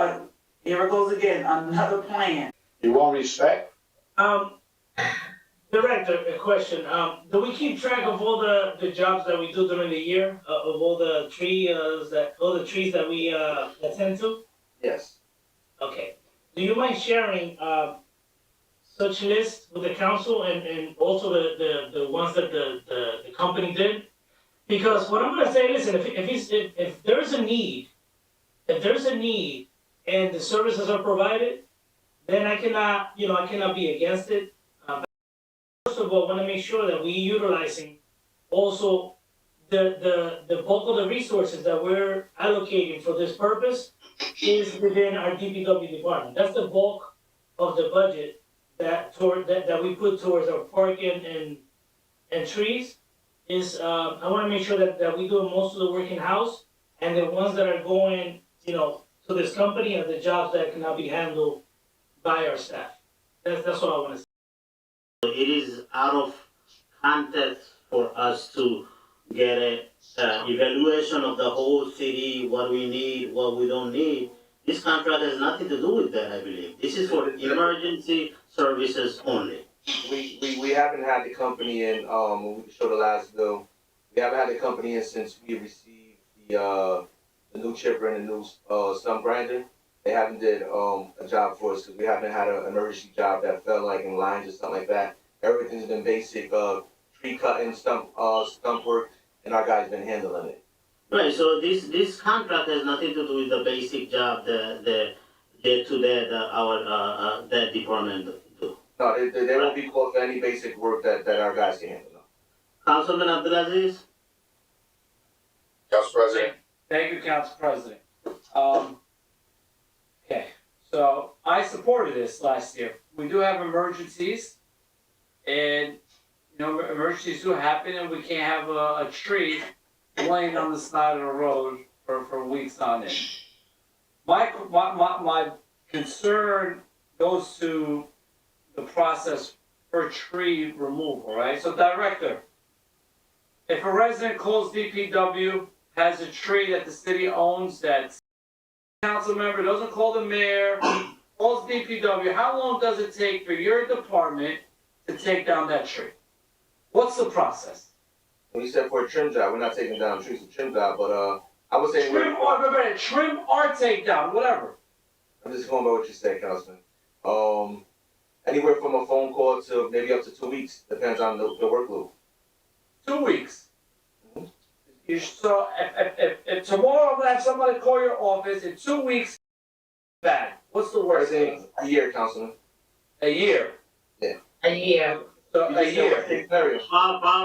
here it goes again, another plan. You want respect? Director, a question. Do we keep track of all the jobs that we do during the year, of all the trees that we attend to? Yes. Okay. Do you mind sharing such list with the council and also the ones that the company did? Because what I'm gonna say, listen, if there's a need, and the services are provided, then I cannot be against it. First of all, I wanna make sure that we utilizing also the bulk of the resources that we're allocating for this purpose is within our DPW department. That's the bulk of the budget that we put towards our parking and trees. Is I wanna make sure that we do most of the work in-house, and the ones that are going, to this company are the jobs that cannot be handled by our staff. That's what I wanna say. It is out of context for us to get a evaluation of the whole city, what we need, what we don't need. This contract has nothing to do with that, I believe. This is for emergency services only. We haven't had the company in, when we showed the last bill, we haven't had the company in since we received the new chipper and the new stump grinder. They haven't did a job for us because we haven't had an emergency job that felt like in lines or something like that. Everything's been basic tree cutting, stump work, and our guys been handling it. Right, so this contract has nothing to do with the basic job, the day-to-day that department do. No, they won't be called for any basic work that our guys can handle. No. Councilman Abdulaziz? Council President. Thank you, Council President. Okay, so I supported this last year. We do have emergencies, and emergencies do happen, and we can't have a tree laying on the side of the road for weeks on end. My concern goes to the process for tree removal, right? So, Director, if a resident calls DPW, has a tree that the city owns that council member doesn't call the mayor, calls DPW, how long does it take for your department to take down that tree? What's the process? When you said for a trim job, we're not taking down trees for trim job, but I would say trim or take down, whatever. I'm just going by what you said, Councilman. Anywhere from a phone call to maybe up to 2 weeks, depends on the workload. 2 weeks. So if tomorrow I'm gonna have somebody call your office in 2 weeks, bad. What's the worst thing? A year, Councilman. A year. Yeah. A year. So a year. Probably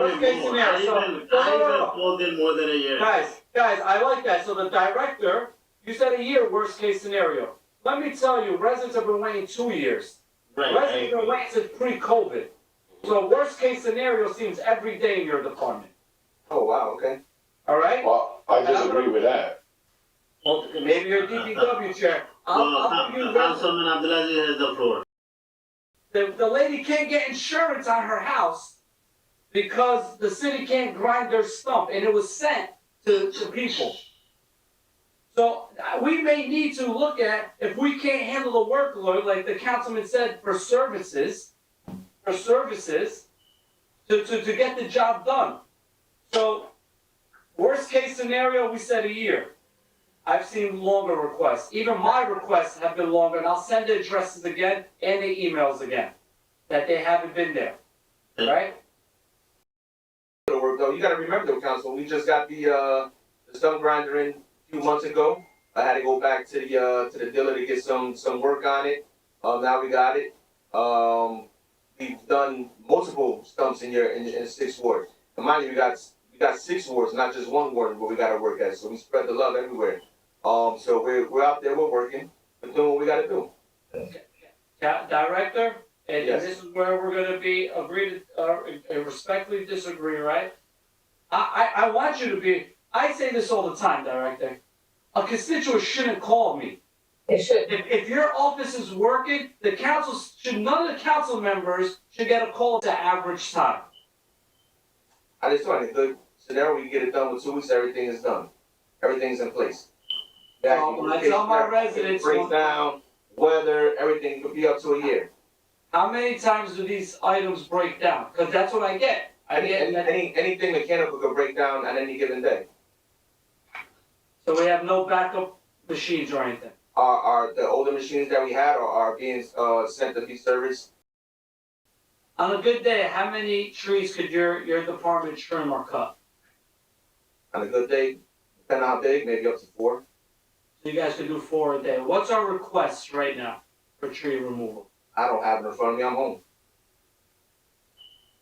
Worst case more. scenario. I even called in more than a year. Guys, I like that. So the director, you said a year, worst case scenario. Let me tell you, residents have been waiting 2 years. Right. Residents have been waiting since pre-COVID. So worst case scenario seems every day in your department. Oh, wow, okay. All right? Well, I disagree with that. Well, maybe you're DPW chair. I'll give you Councilman Abdulaziz has the floor. The lady can't get insurance on her house because the city can't grind their stump, and it was sent to people. So we may need to look at, if we can't handle the workload, like the councilman said, for services, to get the job done. So worst case scenario, we said a year. I've seen longer requests. Even my requests have been longer, and I'll send the addresses again and the emails again, that they haven't been there, right? Work though, you gotta remember though, Council, we just got the stump grinder in a few months ago. I had to go back to the dealer to get some work on it. Now we got it. We've done multiple stumps in 6 wards. And mind you, we got 6 wards, not just 1 ward where we gotta work at. So we spread the love everywhere. So we're out there, we're working, we're doing what we gotta do. Director, and Yes. this is where we're gonna be respectfully disagree, right? I want you to be, I say this all the time, Director. A constituent shouldn't call me. It should. If your office is working, none of the council members should get a call at the average time. I just thought in a good scenario, we get it done with 2 weeks, everything is done. Everything's in place. When I tell my residents, Breakdown, weather, everything could be up to a year. how many times do these items break down? Because that's what I get. Anything mechanical could break down on any given day. So we have no backup machines or anything. Are the older machines that we had are being sent to be serviced? On a good day, how many trees could your department trim or cut? On a good day, depending on how big, maybe up to 4. So you guys could do 4 a day. What's our request right now for tree removal? I don't have it in front of me, I'm home.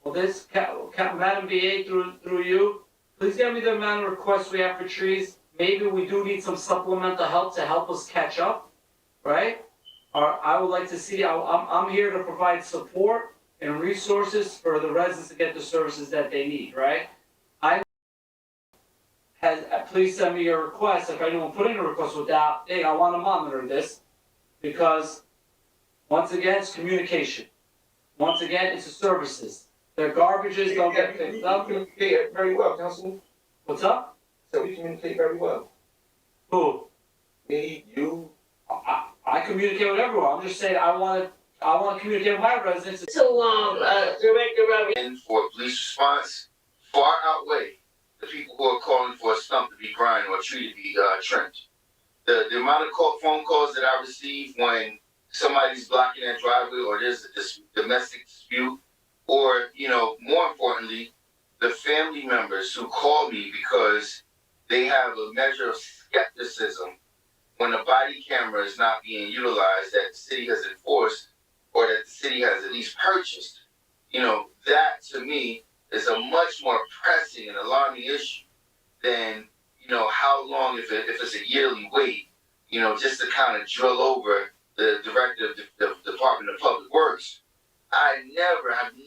Well, this, Madam BA, through you, please get me the amount of requests we have for trees. Maybe we do need some supplemental help to help us catch up, right? Or I would like to see, I'm here to provide support and resources for the residents to get the services that they need, right? Please send me your request if anyone put in a request without, hey, I want to monitor this, because once again, it's communication. Once again, it's the services. Their garbages don't get picked up. We communicate very well, Councilman. What's up? So we communicate very well. Who? Me, you. I communicate with everyone. I'm just saying I want to communicate with my residents. So, Director, And for police response, far outweigh the people who are calling for a stump to be grind or a tree to be trimmed. The amount of phone calls that I receive when somebody's blocking their driveway or there's a domestic dispute, or, more importantly, the family members who call me because they have a measure of skepticism when a body camera is not being utilized that the city has enforced or that the city has at least purchased. That to me is a much more pressing and alarming issue than, how long, if it's a yearly wait, just to kind of drill over the director of the Department of Public Works. I've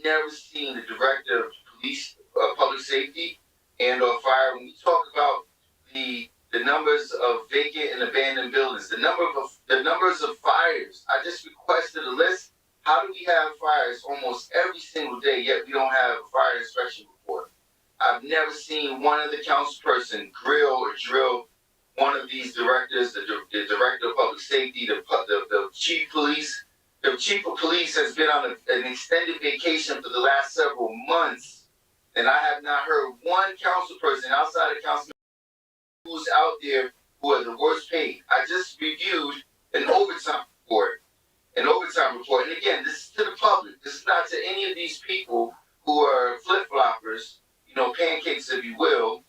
never seen the director of police, public safety and or fire, when we talk about the numbers of vacant and abandoned buildings, the numbers of fires. I just requested a list. How do we have fires almost every single day, yet we don't have a fire inspection report? I've never seen one of the councilperson grill or drill one of these directors, the director of public safety, the chief police. The chief of police has been on an extended vacation for the last several months, and I have not heard one councilperson outside of councilman who's out there who are the worst paid. I just reviewed an overtime report. And again, this is to the public. This is not to any of these people who are flip-floppers, pancakes, if you will,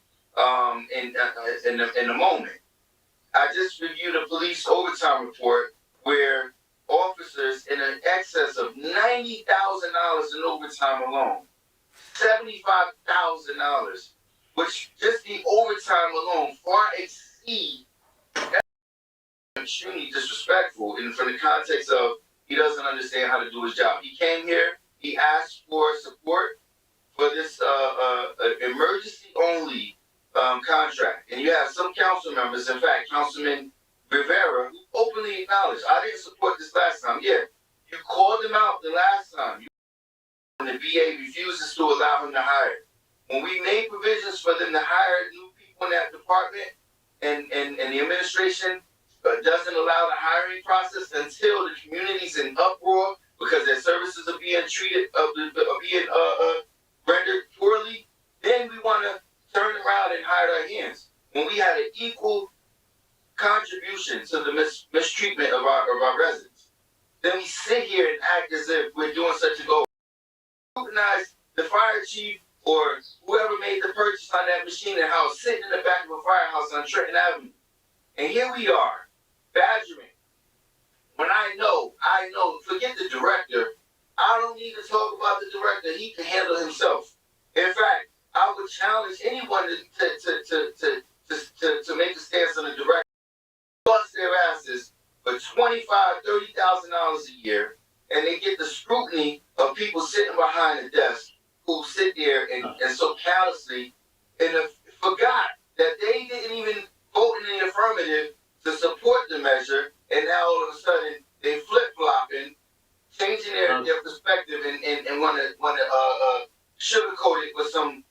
in the moment. I just reviewed a police overtime report where officers in an excess of $90,000 in overtime alone, $75,000, which just the overtime alone far exceed. Extremely disrespectful from the context of he doesn't understand how to do his job. He came here, he asked for support for this emergency only contract. And you have some council members, in fact, Councilman Rivera, who openly acknowledged, I didn't support this last time. Yeah, you called him out the last time. When the VA refuses to allow him to hire. When we made provisions for them to hire new people in that department and the administration doesn't allow the hiring process until the community's in uproar because their services are being rendered poorly, then we want to turn around and hide our hands. When we had an equal contribution to the mistreatment of our residents, then we sit here and act as if we're doing such a goal. Scrutinize the fire chief or whoever made the purchase on that machine and how it's sitting in the back of a firehouse on Trenton Avenue. And here we are, badgering. When I know, forget the director. I don't need to talk about the director. He can handle himself. In fact, I would challenge anyone to make a stance on the director. Bust their asses for $25,000, $30,000 a year, and they get the scrutiny of people sitting behind the desk who sit there and so callously and forgot that they didn't even vote in the affirmative to support the measure, and now all of a sudden they flip-flopping, changing their perspective and want to sugarcoat it with some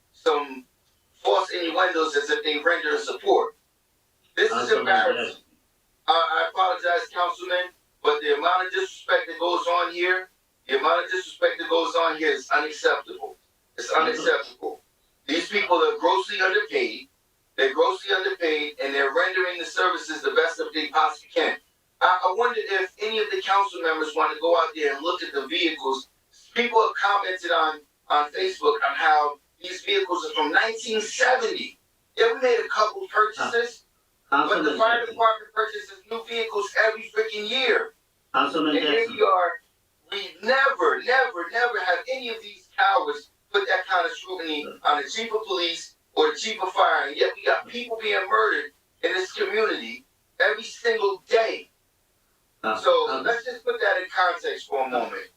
but the amount of disrespect that goes on here, is unacceptable. It's unacceptable. These people are grossly underpaid. They're grossly underpaid, and they're rendering the services the best that they possibly can. I wonder if any of the council members want to go out there and look at the vehicles. People have commented on Facebook on how these vehicles are from 1970. Yeah, we made a couple purchases, but the fire department purchases new vehicles every freaking year. Councilman And here we never have any of these cowards put that kind of scrutiny on the chief of police or the chief of fire, and yet we got people being murdered in this community every single day. So let's just put that in context for a moment.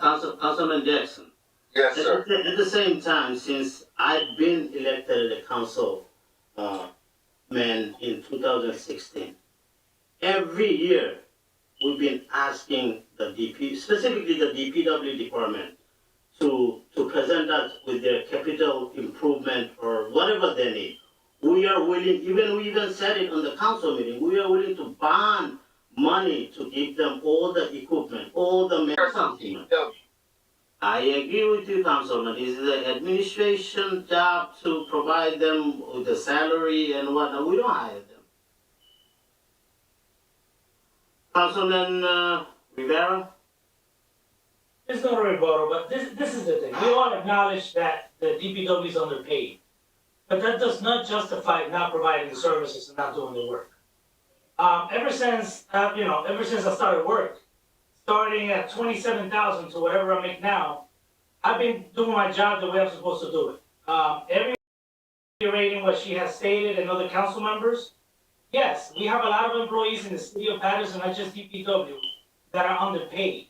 Councilman Jackson. Yes, sir. At the same time, since I've been elected as a council man in 2016, every year we've been asking the DP, specifically the DPW department, to present us with their capital improvement or whatever they need. We are willing, we even said it on the council meeting, we are willing to bond money to give them all the equipment, all the something. I agree with you, Councilman. It's the administration job to provide them with the salary and whatnot. We don't hire them. Councilman Rivera? There's no rebuttal, but this is the thing. We all acknowledge that the DPW is underpaid. But that does not justify not providing the services and not doing the work. Ever since I started work, starting at 27,000 to whatever I make now, I've been doing my job the way I'm supposed to do it. Reiterating what she has stated and other council members, yes, we have a lot of employees in the city of Paterson, not just DPW, that are underpaid.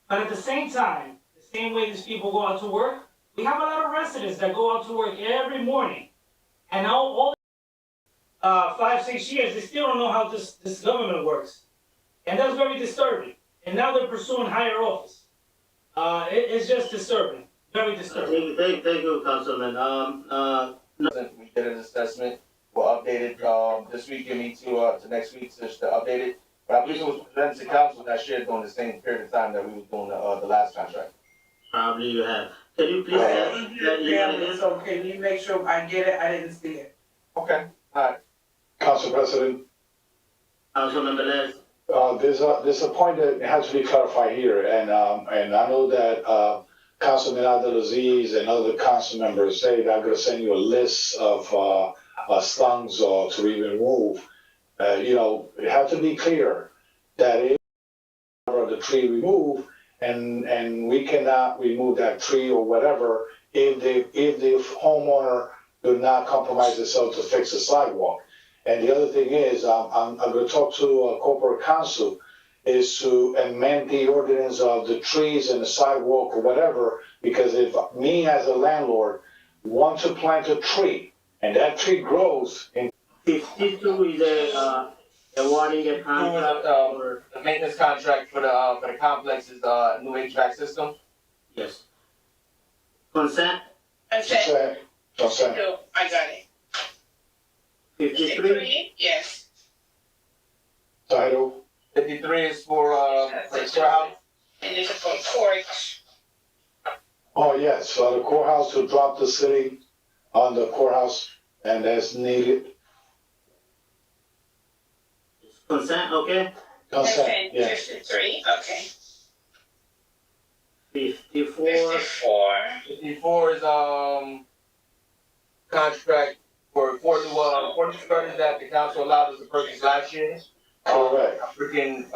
But at the same time, the same way these people go out to work, we have a lot of residents that go out to work every morning. And now all 5-6 years, they still don't know how this government works. And that's very disturbing. And now they're pursuing higher office. It's just disturbing, very disturbing. Thank you, Councilman. We did an assessment. We'll update it this week and me to next week just to update it. But I believe it was presented to council that year during the same period of time that we were doing the last contract. Probably you have. Can you please So can you make sure I get it? I didn't see it. Okay, all right. Council President, Councilman Velez? there's a point that has to be clarified here, and I know that Councilman Abdelaziz and other council members say that I'm going to send you a list of stunts or to be removed. It has to be clear that if the tree removed, and we cannot remove that tree or whatever if the homeowner do not compromise themselves to fix the sidewalk. And the other thing is, I'm going to talk to corporate counsel, is to amend the ordinance of the trees and the sidewalk or whatever, because if me as a landlord want to plant a tree and that tree grows in 52 is awarding a contract or The maintenance contract for the complex is new HVAC system. yes. Consent? Consent. consent. No, I got it. 53? Yes. Title, 53 is for the courthouse. And it's for court. oh yes, so the courthouse to drop the city on the courthouse and as needed. Consent, okay. Consent, yeah. 53, okay. 54. 54. 54 is contract for new starters that the council allowed us to purchase last year. Correct. Freaking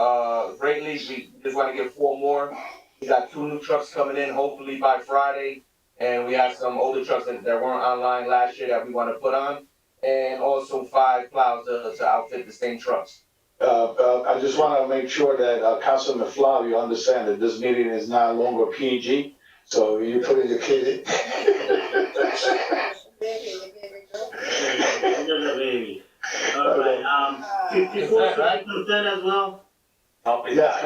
greatly, we just want to get 4 more. We got 2 new trucks coming in hopefully by Friday, and we have some older trucks that weren't online last year that we want to put on, and also 5 plows to outfit the same trucks. I just want to make sure that Councilman Flav, you understand that this meeting is no longer PG, so you put in your kid. Baby. All right. 54 right? consent as well. Yeah,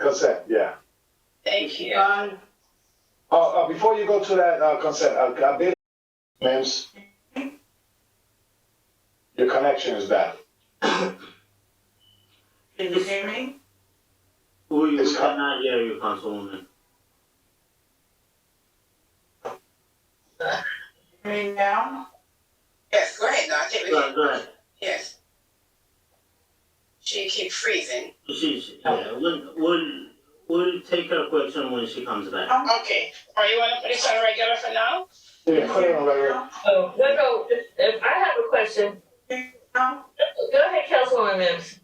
consent, yeah. Thank you. 55. Before you go to that consent, ma'ams, your connection is bad. Can you hear me? We was We cannot hear you, Councilwoman. Me now? Yes, go ahead, now, take it. Go ahead. Yes. She keep freezing. Yeah, we'll take her question when she comes back. Okay, or you wanna put this on regular for now? Yeah, put it on regular. Oh, no, if I have a question, go ahead, Councilwoman Mims.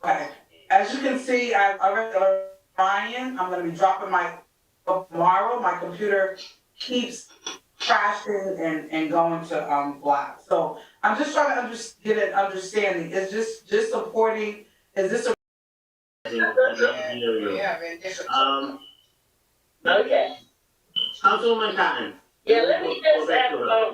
Okay. As you can see, I've already Ryan, I'm gonna be dropping my tomorrow. My computer keeps crashing and going to black. So I'm just trying to get an understanding. Is just supporting? Is this a? I don't hear you. Yeah, very difficult. Okay. Councilwoman Cotton. Yeah, let me just ask about,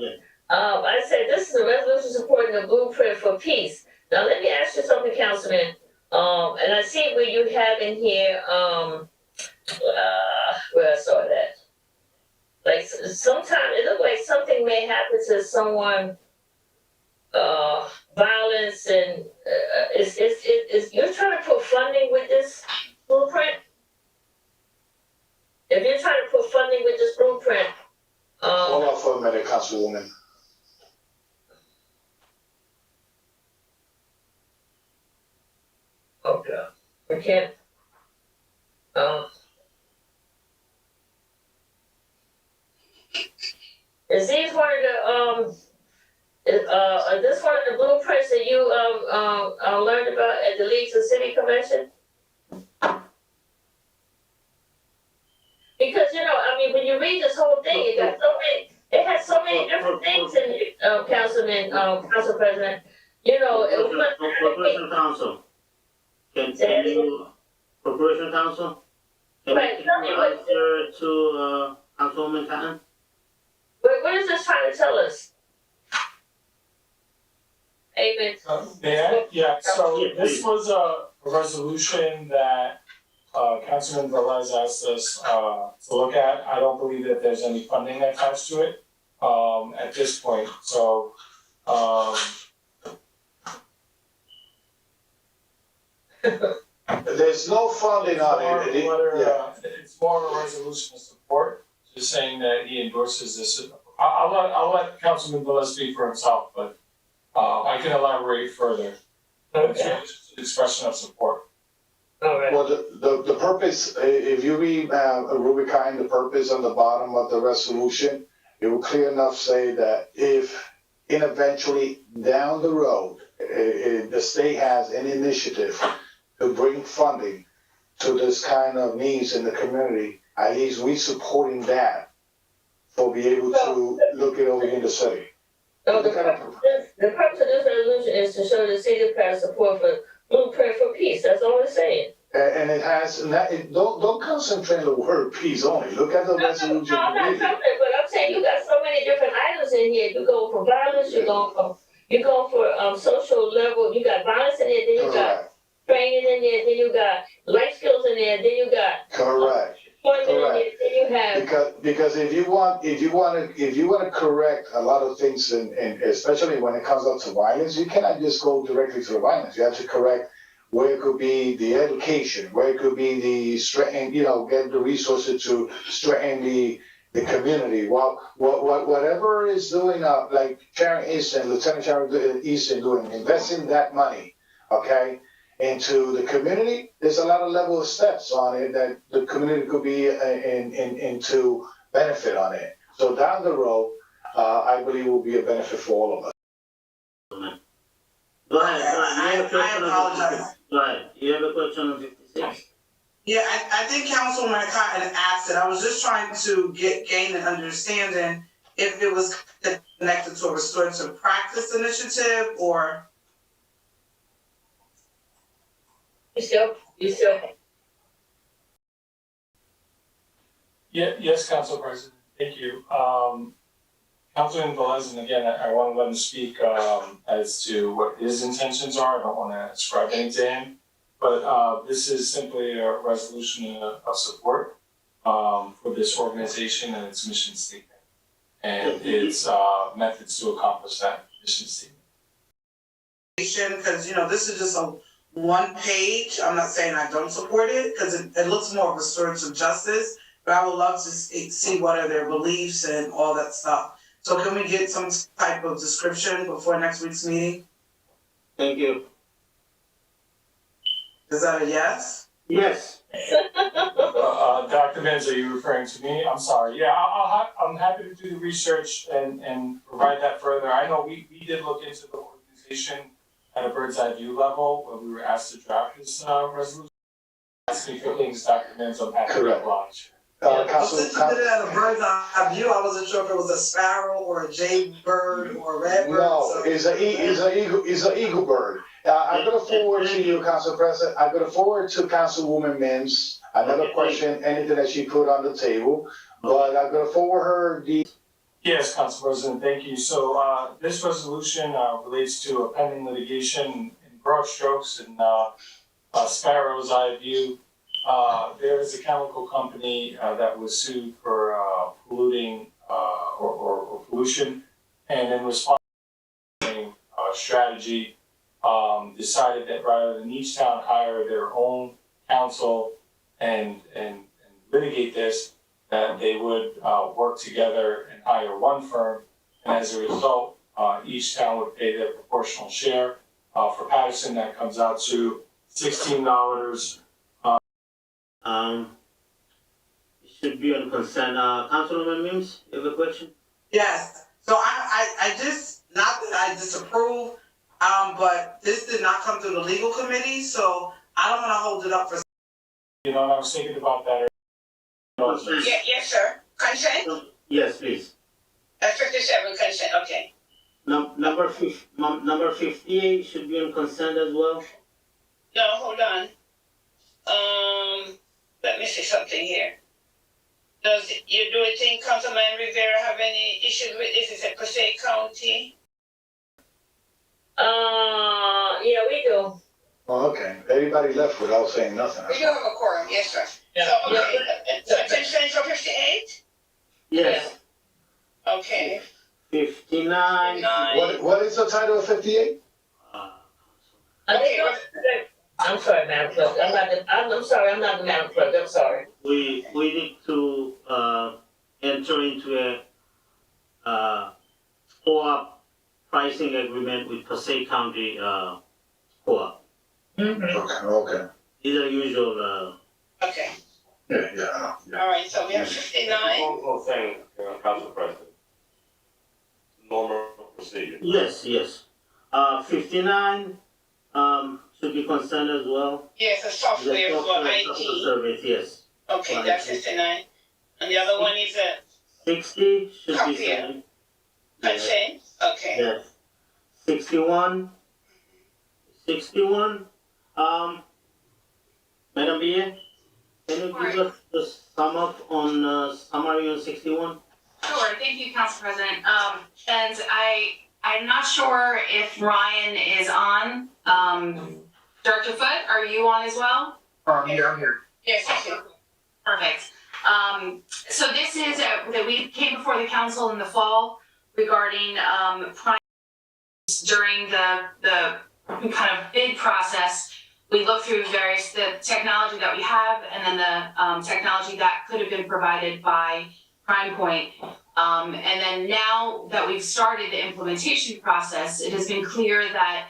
I said this is a resolution supporting the blueprint for peace. Now, let me ask you something, Councilman. And I see where you have in here, where I saw that. Like, sometimes it looks like something may happen to someone, violence and, is, you're trying to put funding with this blueprint? If you're trying to put funding with this blueprint, Hold on for a minute, Councilwoman. okay, we can't, is these one of the, is this one of the blueprints that you, learned about at the Leagues of City Convention? Because, you know, I mean, when you read this whole thing, it has so many different things in it, Council President. You know, Corporation Council. Can you, Corporation Council? Right, tell me what- Answer to, Councilwoman Cotton? what is this trying to tell us? Amen. Yeah, so this was a resolution that Councilman Velez asked us to look at. I don't believe that there's any funding attached to it at this point, so There's no funding on it. it's more of a resolution of support, just saying that he endorses this. I'll let Councilman Velez speak for himself, but I can elaborate further. It's just an expression of support. All right. Well, the purpose, if you read Rubicon, the purpose on the bottom of the resolution, it will clear enough say that if eventually down the road, the state has an initiative to bring funding to this kind of needs in the community, at least we supporting that for be able to look it over in the city. So the purpose of this resolution is to show the city of Paris support for blueprint for peace. That's all it's saying. And it has, don't concentrate on the word peace only. Look at the resolution. No, I'm not talking, but I'm saying you got so many different items in here. You go for violence, you go for social level, you got violence in there, then you got training in there, then you got life skills in there, then you got Correct. employment in there, then you have Because if you want to correct a lot of things, and especially when it comes up to violence, you cannot just go directly to the violence. You have to correct where it could be the education, where it could be the strength, get the resources to strengthen the community. Whatever is doing, like Sharon Easton, Lieutenant Sharon Easton doing, investing that money, okay, into the community. There's a lot of level of steps on it that the community could be into benefit on it. So down the road, I believe will be a benefit for all of us. Go ahead. I apologize. Go ahead. You have a question on 56? Yeah, I think Councilwoman Cotton asked it. I was just trying to gain an understanding if it was connected to a restorative practice initiative or. you still. Yeah, yes, Council President, thank you. Councilman Velez, and again, I want to let him speak as to what his intentions are. I don't want to ascribe anything to him. But this is simply a resolution of support for this organization and its mission statement and its methods to accomplish that mission statement. Because, this is just a one page. I'm not saying I don't support it, because it looks more of a source of justice, but I would love to see what are their beliefs and all that stuff. So can we get some type of description before next week's meeting? Thank you. Is that a yes? Yes. Dr. Benz, are you referring to me? I'm sorry. Yeah, I'm happy to do the research and provide that further. I know we did look into the organization at a bird's eye view level when we were asked to draft this resolution. Asking for things, Dr. Benz, I'm happy to oblige. Since you did it at a bird's eye view, I wasn't sure if it was a sparrow or a jaybird or a redbird. No, it's an eagle bird. I'm gonna forward to you, Council President, I'm gonna forward to Councilwoman Mims another question, anything that she put on the table, but I'm gonna forward her the. Yes, Council President, thank you. So, this resolution, relates to a pending litigation in broad strokes and, Sparrow's eye view. There is a chemical company, that was sued for, polluting, or pollution, and in response to strategy, decided that rather than each town hire their own counsel and litigate this, that they would work together and hire one firm, and as a result, each town would pay their proportional share. For Paterson, that comes out to $16. It should be on consent. Councilwoman Mims, you have a question? Yes, so I just, not that I disapprove, but this did not come through the legal committee, so I don't wanna hold it up for. You know, and I was thinking about that. Consent. Yeah, yes, sir. Consent? Yes, please. 57 consent, okay. Number 58 should be on consent as well. No, hold on. Let me see something here. Does you do you think Councilman Rivera have any issues with this? Is it Passaic County? Yeah, we do. Oh, okay, everybody left without saying nothing. We do have a quorum, yes, sir. Yeah. So, okay, so consent for 58? Yes. Okay. 59. What is the title of 58? I'm sorry, Madam Clerk. I'm sorry, I'm not the Madam Clerk. I'm sorry. We need to enter into a co-op pricing agreement with Passaic County co-op. Mm-hmm. Okay. These are usual. Okay. Yeah. All right, so we have 59. One more thing, Council President. Normal procedure. Yes. 59 should be concerned as well. Yes, a software for IT. IT. Service, yes. Okay, that's 59. And the other one is a 60 should be Copier. signed. consent? Okay. Yes. 61. Madam BA, can you give us the summary on 61? Sure, thank you, Council President. And I'm not sure if Ryan is on. Director Foote, are you on as well? Yeah, I'm here. Yes, okay. Perfect. So this is, that we came before the council in the fall regarding, prime during the kind of bid process. We looked through the technology that we have and then the, technology that could have been provided by Prime Point. And then now that we've started the implementation process, it has been clear that,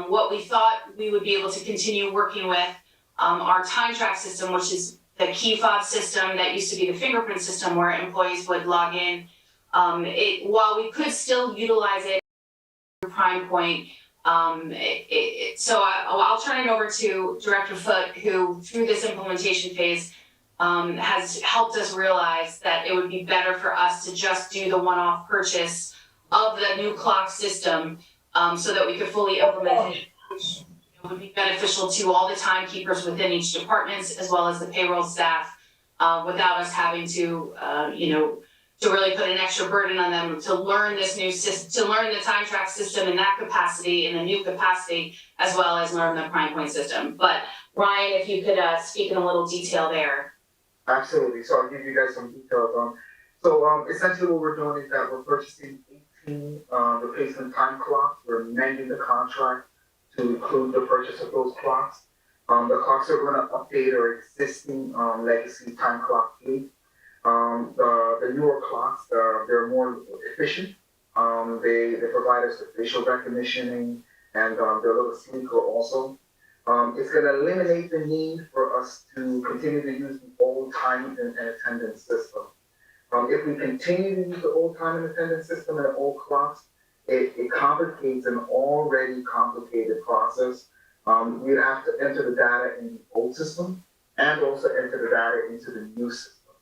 what we thought we would be able to continue working with, our time track system, which is the key fob system that used to be the fingerprint system where employees would log in. While we could still utilize it through Prime Point, so I'll turn it over to Director Foote, who through this implementation phase has helped us realize that it would be better for us to just do the one-off purchase of the new clock system, so that we could fully implement it. It would be beneficial to all the timekeepers within each department as well as the payroll staff, without us having to, to really put an extra burden on them to learn this new system, to learn the time track system in that capacity, in the new capacity, as well as learn the Prime Point system. But Ryan, if you could speak in a little detail there. Absolutely. So I'll give you guys some details. So essentially what we're doing is that we're purchasing 18 replacement time clocks. We're amending the contract to include the purchase of those clocks. The clocks are gonna update our existing, legacy time clock fleet. The newer clocks, they're more efficient. They provide us with facial recognition and, they're a little sleeker also. It's gonna eliminate the need for us to continue to use the old time and attendance system. If we continue to use the old time and attendance system and the old clocks, it complicates an already complicated process. We'd have to enter the data in the old system and also enter the data into the new system.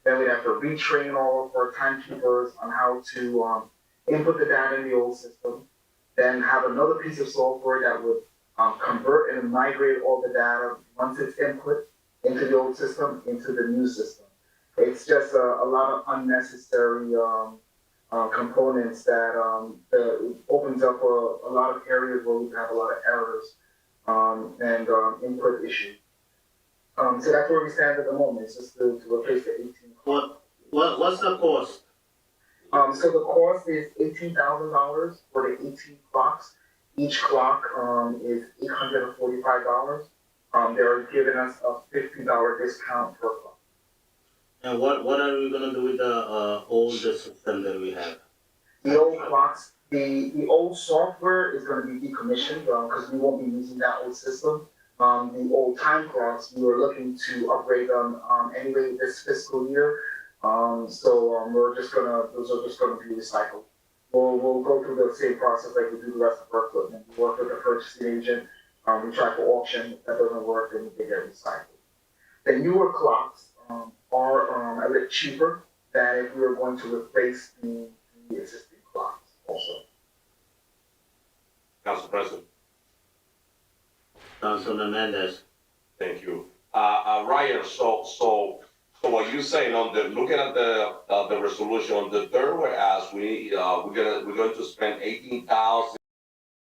Then we'd have to retrain all of our timekeepers on how to input the data in the old system, then have another piece of software that would convert and migrate all the data once it's input into the old system into the new system. It's just a lot of unnecessary components that opens up a lot of areas where we have a lot of errors and input issues. So that's where we stand at the moment. It's just to replace the 18. What's the cost? So the cost is $18,000 for the 18 clocks. Each clock is $845. They're giving us a $50 discount per clock. And what are we gonna do with the old system that we have? The old clocks, the old software is going to be decommissioned because we won't be using that old system. The old time clocks, we were looking to upgrade them anyway this fiscal year. So those are just gonna be recycled. We'll go through the same process like we do the rest of our equipment. We work with the purchasing agent. We try for auction. If that doesn't work, then they get recycled. The newer clocks are a bit cheaper than if we were going to replace the existing clocks also. Council President. Councilman Mendez. Thank you. Ryan, so what you saying on looking at the resolution on the third whereas we're going to spend 18,000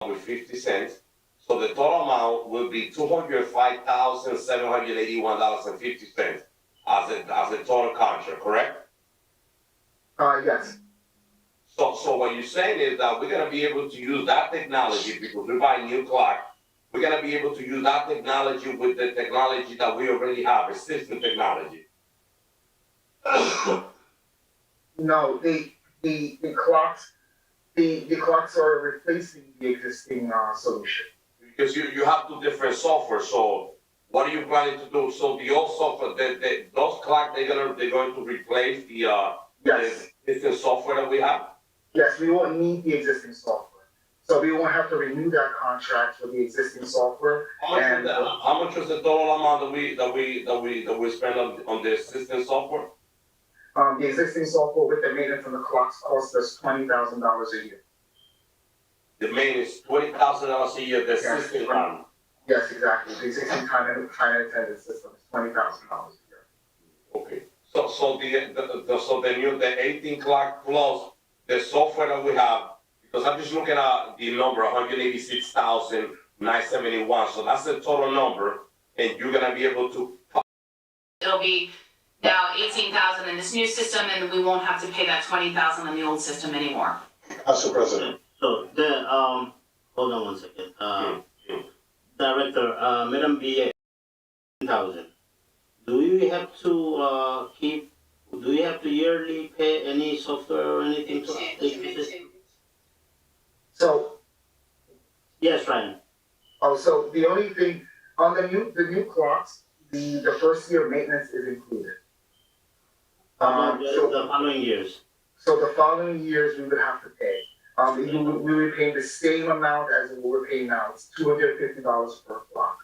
with 50 cents. So the total amount will be $205,781.50 as a total contract, correct? Yes. So what you're saying is that we're gonna be able to use that technology because we buy new clock. We're gonna be able to use that technology with the technology that we already have, assistant technology. No, the clocks are replacing the existing solution. Because you have two different software, so what are you planning to do? So the old software, those clocks, they're going to replace the existing software that we have? Yes, we won't need the existing software. So we won't have to renew that contract for the existing software. How much was the total amount that we spend on the existing software? The existing software with the maintenance on the clocks costs us $20,000 a year. The maintenance, $20,000 a year, the existing one? Yes, exactly. The existing time and attendance system is $20,000 a year. Okay. So the 18 clock plus the software that we have, because I'm just looking at the number, 186,971. So that's the total number, and you're gonna be able to. It'll be now 18,000 in this new system, and we won't have to pay that 20,000 in the old system anymore. Council President. So the hold on one second. Director, Madam BA, 1,000. Do we have to do we have to yearly pay any software or anything to update the system? So. Yes, Ryan. Oh, so the only thing on the new clocks, the first year maintenance is included. The following years. So the following years we would have to pay. We would be paying the same amount as what we're paying now. It's $250 per clock.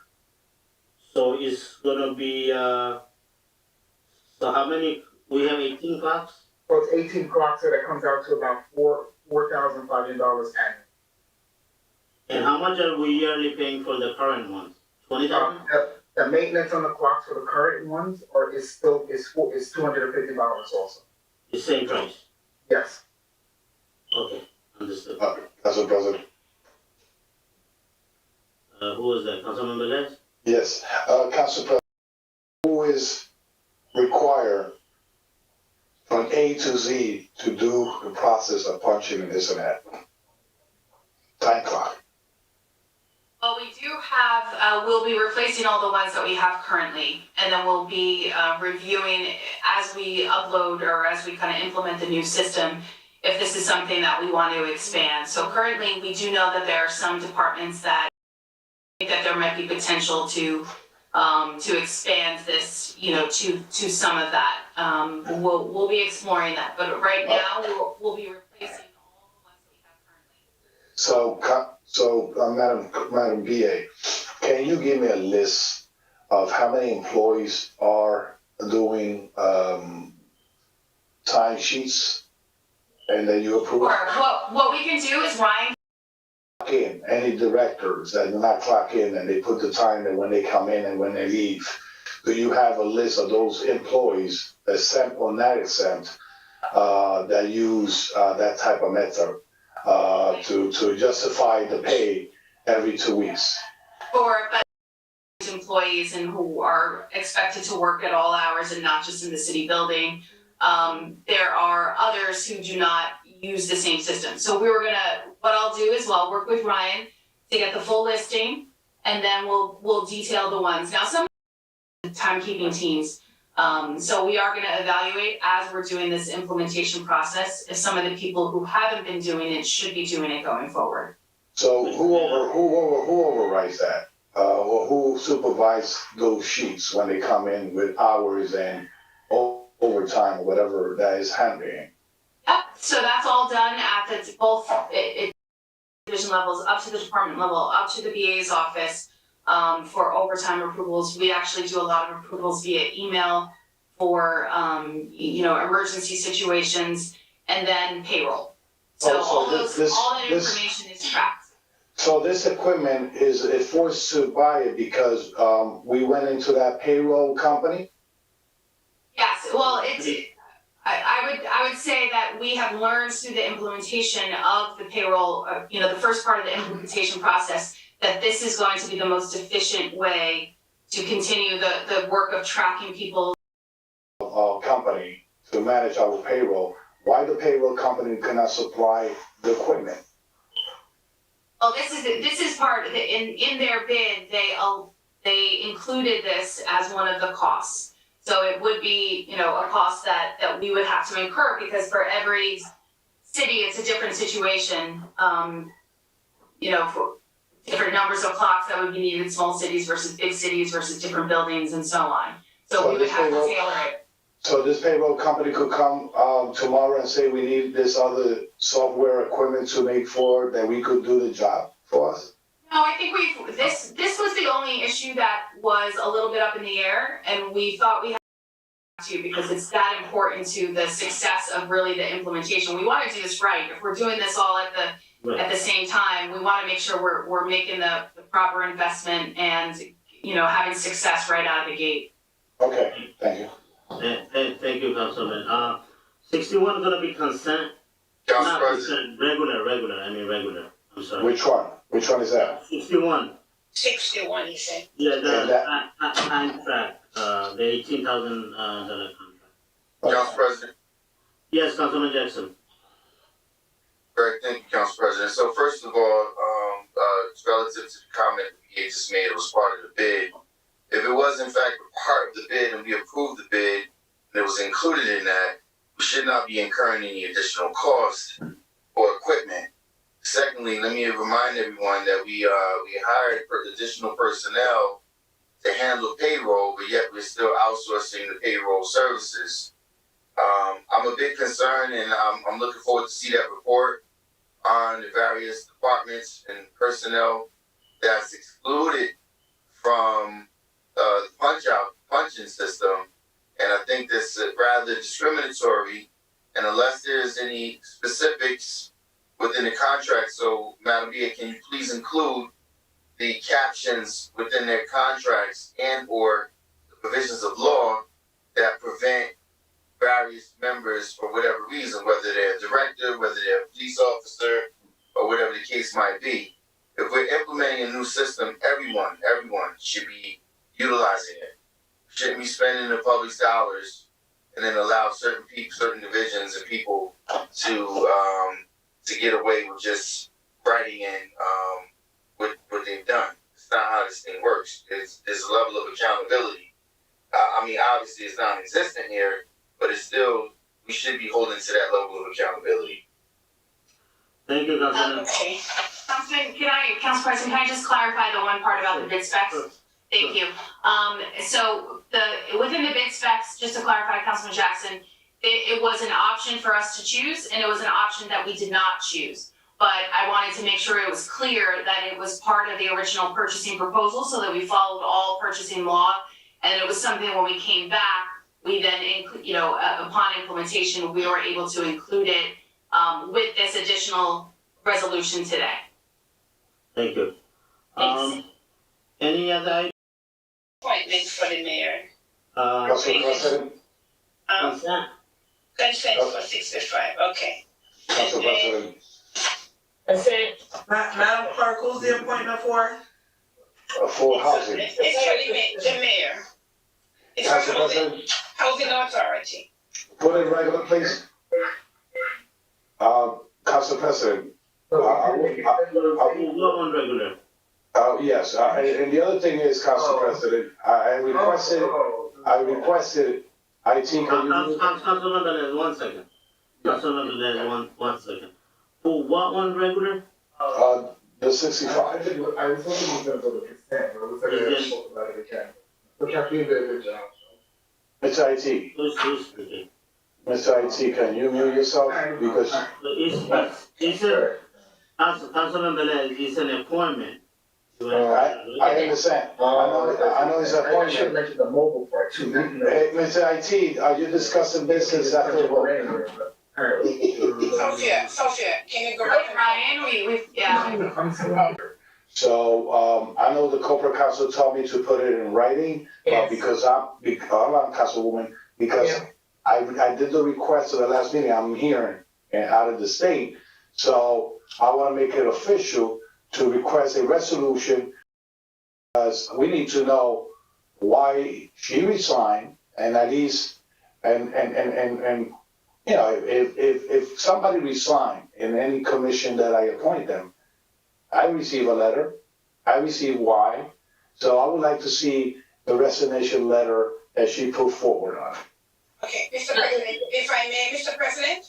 So it's gonna be so how many? We have 18 clocks. Well, it's 18 clocks, so that comes out to about $4,500 annually. And how much are we yearly paying for the current ones? 20,000. The maintenance on the clocks for the current ones is $250 also. The same price. Yes. Okay, understood. Council President. Who was that? Councilman Velez? Yes, Council President, who is required from A to Z to do the process of punching and this and that? Time clock. Well, we'll be replacing all the ones that we have currently, and then we'll be reviewing as we upload or as we kind of implement the new system, if this is something that we want to expand. So currently, we do know that there are some departments that think that there might be potential to expand this, you know, to some of that. We'll be exploring that, but right now, we'll be replacing all the ones that we have currently. Madam BA, can you give me a list of how many employees are doing time sheets and then you approve? Or what we can do is Ryan. In, any directors that do not clock in and they put the time that when they come in and when they leave, do you have a list of those employees, exempt or not exempt, that use that type of method to justify the pay every 2 weeks? But employees and who are expected to work at all hours and not just in the city building. There are others who do not use the same system. So what I'll do is I'll work with Ryan to get the full listing, and then we'll detail the ones. Now, some timekeeping teams, so we are gonna evaluate as we're doing this implementation process, if some of the people who haven't been doing it should be doing it going forward. So who overrides that? Or who supervises those sheets when they come in with hours and overtime or whatever that is handling? Yep, so that's all done at both division levels, up to the department level, up to the BA's office. For overtime approvals, we actually do a lot of approvals via email for, emergency situations, and then payroll. So all that information is tracked. So this equipment is forced to buy it because we went into that payroll company? Yes, well, I would say that we have learned through the implementation of the payroll, the first part of the implementation process, that this is going to be the most efficient way to continue the work of tracking people. Company to manage our payroll. Why the payroll company cannot supply the equipment? Well, this is part of in their bid, they included this as one of the costs. So it would be, a cost that we would have to incur, because for every city, it's a different situation. For different numbers of clocks that would be needed in small cities versus big cities versus different buildings and so on. So we would have to tailor it. So this payroll company could come tomorrow and say we need this other software equipment to make sure that we could do the job for us? No, I think this was the only issue that was a little bit up in the air, and we thought we had to, because it's that important to the success of really the implementation. We want to do this right. If we're doing this all at the same time, we want to make sure we're making the proper investment and having success right out of the gate. Okay, thank you. Thank you, Councilman. 61 is gonna be consent. Council Not President. consent, regular. I'm sorry. Which one? Which one is that? 61. 61, he said. Yeah, the contract, the $18,000 contract. Council President. Yes, Councilman Jackson. Great, thank you, Council President. So first of all, relative to the comment the PA just made, it was part of the bid. If it was in fact a part of the bid and we approved the bid and it was included in that, we should not be incurring any additional cost for equipment. Secondly, let me remind everyone that we hired additional personnel to handle payroll, but yet we're still outsourcing the payroll services. I'm a bit concerned, and I'm looking forward to see that report on the various departments and personnel that's excluded from the punch-in system. And I think this is rather discriminatory, and unless there's any specifics within the contract, so Madam BA, can you please include the captions within their contracts and or the provisions of law that prevent various members, for whatever reason, whether they're a director, whether they're a police officer, or whatever the case might be. If we're implementing a new system, everyone should be utilizing it. Shouldn't be spending the public's dollars and then allow certain people, certain divisions and people to get away with just writing in what they've done. It's not how this thing works. There's a level of accountability. I mean, obviously it's non-existent here, but it's still, we should be holding to that level of accountability. Thank you, Councilman. Okay. Council President, can I just clarify the one part about the bid specs? Sure. Thank you. So within the bid specs, just to clarify, Councilman Jackson, it was an option for us to choose, and it was an option that we did not choose. But I wanted to make sure it was clear that it was part of the original purchasing proposal, so that we followed all purchasing law. And it was something when we came back, we then, upon implementation, we were able to include it with this additional resolution today. Thank you. Thanks. Any other Appointments for the mayor. Council President, consent? Consent for 65, okay. Council President, Consent. Madam Clerk, who's the appointment for? for housing. It's for the mayor. It's Council for President, housing authority. put it regular, please. Council President, Go on regular. yes, and the other thing is, Council President, I requested, IT, can you? Councilman Velez, 1 second. Councilman Velez, one second. For what one regular? The 65. I was hoping you were gonna go to consent, but it looks like I spoke about it again. But Kathleen did a good job. Mr. IT, Who's speaking? Mr. IT, can you mute yourself? Because It's Councilman Velez, it's an appointment. I understand. I know it's an I should appointment. mention the mobile part too. Hey, Mr. IT, are you discussing business after the vote? Sophia, can you go Right, back? Ryan, yeah. So, I know the corporate council told me to put it in writing, but Yes. because I'm Councilwoman, because I did the request at the last meeting, I'm here and out of the state. So I wanna make it official to request a resolution, because we need to know why she resigned, and at least, and, you know, if somebody resigned in any commission that I appoint them, I receive a letter, I receive why, so I would like to see the resignation letter that she put forward on it. Okay, Mr. President, if I may, Mr. President?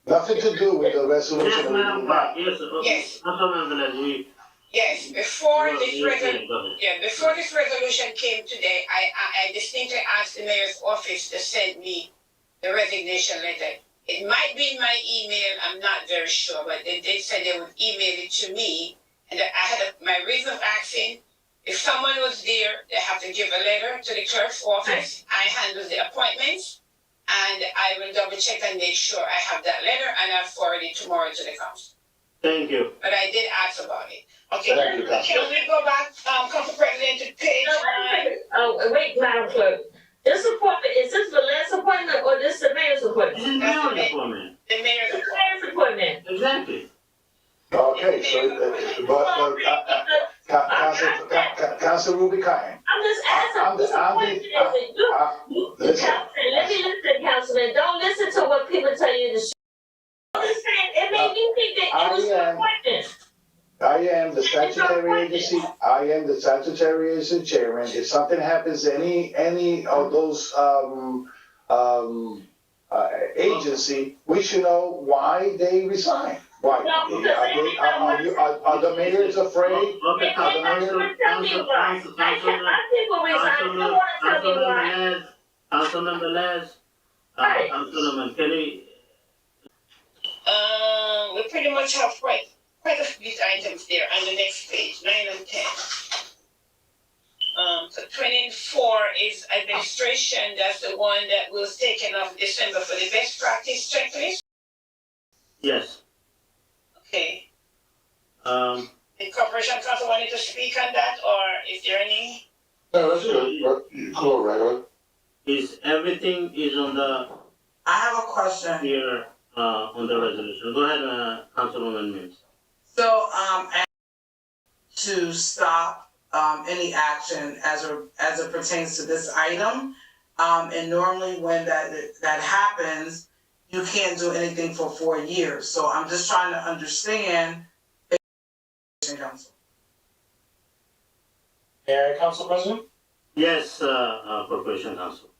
Nothing to do with the resolution. Yes, that we Madam do Clerk, now. yes, Yes. Councilman Velez, Yes, before this go resolution. ahead. Yeah, before this resolution came today, I distinctly asked the mayor's office to send me the resignation letter. It might be in my email, I'm not very sure, but they said they would email it to me. And I had my reason of asking, if someone was there, they have to give a letter to the clerk's office. I handle the appointments, and I will double check and make sure I have that letter, and I'll forward it tomorrow to the council. Thank you. But I did ask about it. Okay, Thank you, Council. can we go back, Council President, to page 9? Oh, wait, Madam Clerk. This appointment, is this the last appointment or this the mayor's appointment? This is mayor's appointment. The mayor's The appointment. mayor's appointment. Exactly. Okay, so, Council Ruby Kine. I'm just asking, this appointment is it? Listen. Councilman, let me listen, Councilman. Don't listen to what people tell you to. I'm just saying, it made me think that it was an appointment. I am the statutory agency, I am the statutory agency chairman. If something happens to any of those, agency, we should know why they resign. Why? Are the mayors afraid? Okay, Councilman, tell me why. I people resign, you don't wanna tell me why. Councilman Velez, Right. Councilman, can you, We pretty much have quite a few items there on the next page, 9 and 10. So 24 is administration, that's the one that was taken off December for the best practice checklist. yes, Okay, the Corporation Council wanted to speak on that, or is there any? No, that's good. Cool, regular. is everything is on the, I have a question. here, on the resolution. Go ahead, Councilwoman Mims. So, to stop, any action as it pertains to this item. And normally when that happens, you can't do anything for 4 years. So I'm just trying to understand. Council. May I, Council President? Yes, Corporation Counsel.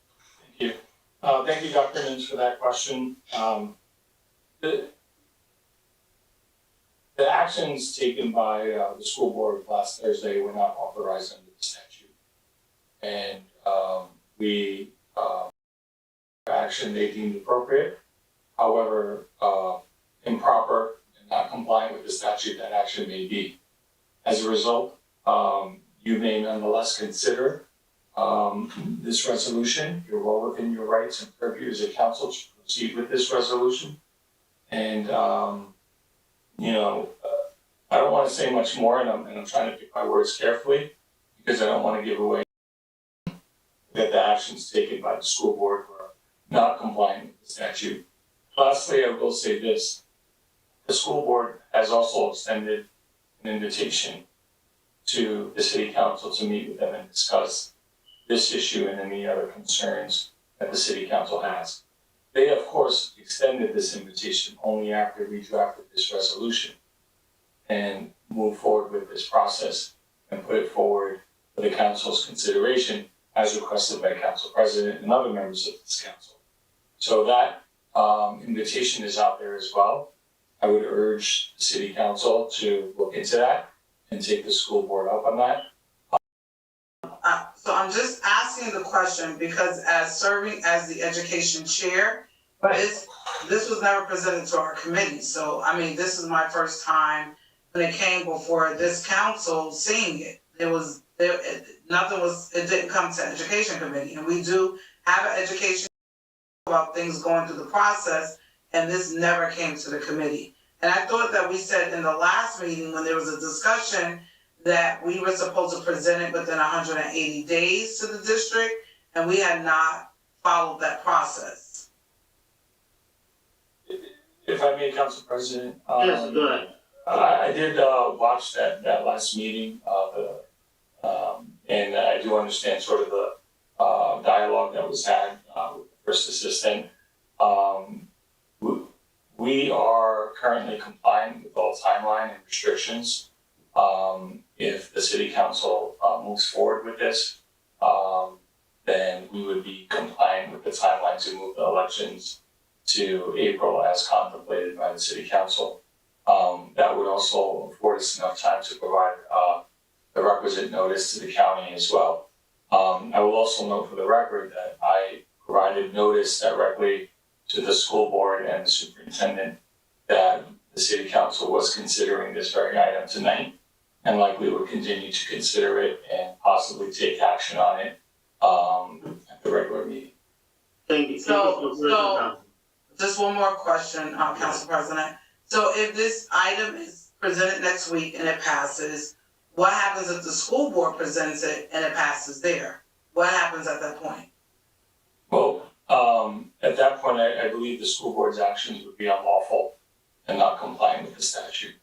Thank you. Thank you, Dr. Mintz, for that question. The actions taken by the school board last Thursday were not authorized under the statute. And action they deemed appropriate. However, improper and not compliant with the statute that action may be. As a result, you may nonetheless consider this resolution. You're well within your rights and purview as a council to proceed with this resolution. And I don't want to say much more, and I'm trying to pick my words carefully because I don't want to give away that the actions taken by the school board were not compliant with the statute. Lastly, I will say this. The school board has also extended an invitation to the city council to meet with them and discuss this issue and any other concerns that the city council has. They, of course, extended this invitation only after we drafted this resolution and moved forward with this process and put it forward for the council's consideration as requested by Council President and other members of this council. So that invitation is out there as well. I would urge the city council to look into that and take the school board up on that. So I'm just asking the question because as serving as the education chair, this was never presented to our committee. So, I mean, this is my first time when it came before this council seeing it. It didn't come to education committee. And we do have an education about things going through the process, and this never came to the committee. And I thought that we said in the last meeting when there was a discussion that we were supposed to present it within 180 days to the district, and we had not followed that process. If I may, Council President. Yes, go ahead. I did watch that last meeting, and I do understand sort of the dialogue that was had with the first assistant. We are currently compliant with all timeline and restrictions. If the city council moves forward with this, then we would be compliant with the timeline to move the elections to April as contemplated by the city council. That would also afford us enough time to provide the requisite notice to the county as well. I will also note for the record that I provided notice directly to the school board and the superintendent that the city council was considering this very item tonight and likely would continue to consider it and possibly take action on it at the regular meeting. Thank you. So just one more question, Council President. So if this item is presented next week and it passes, what happens if the school board presents it and it passes there? What happens at that point? Well, at that point, I believe the school board's actions would be unlawful and not compliant with the statute.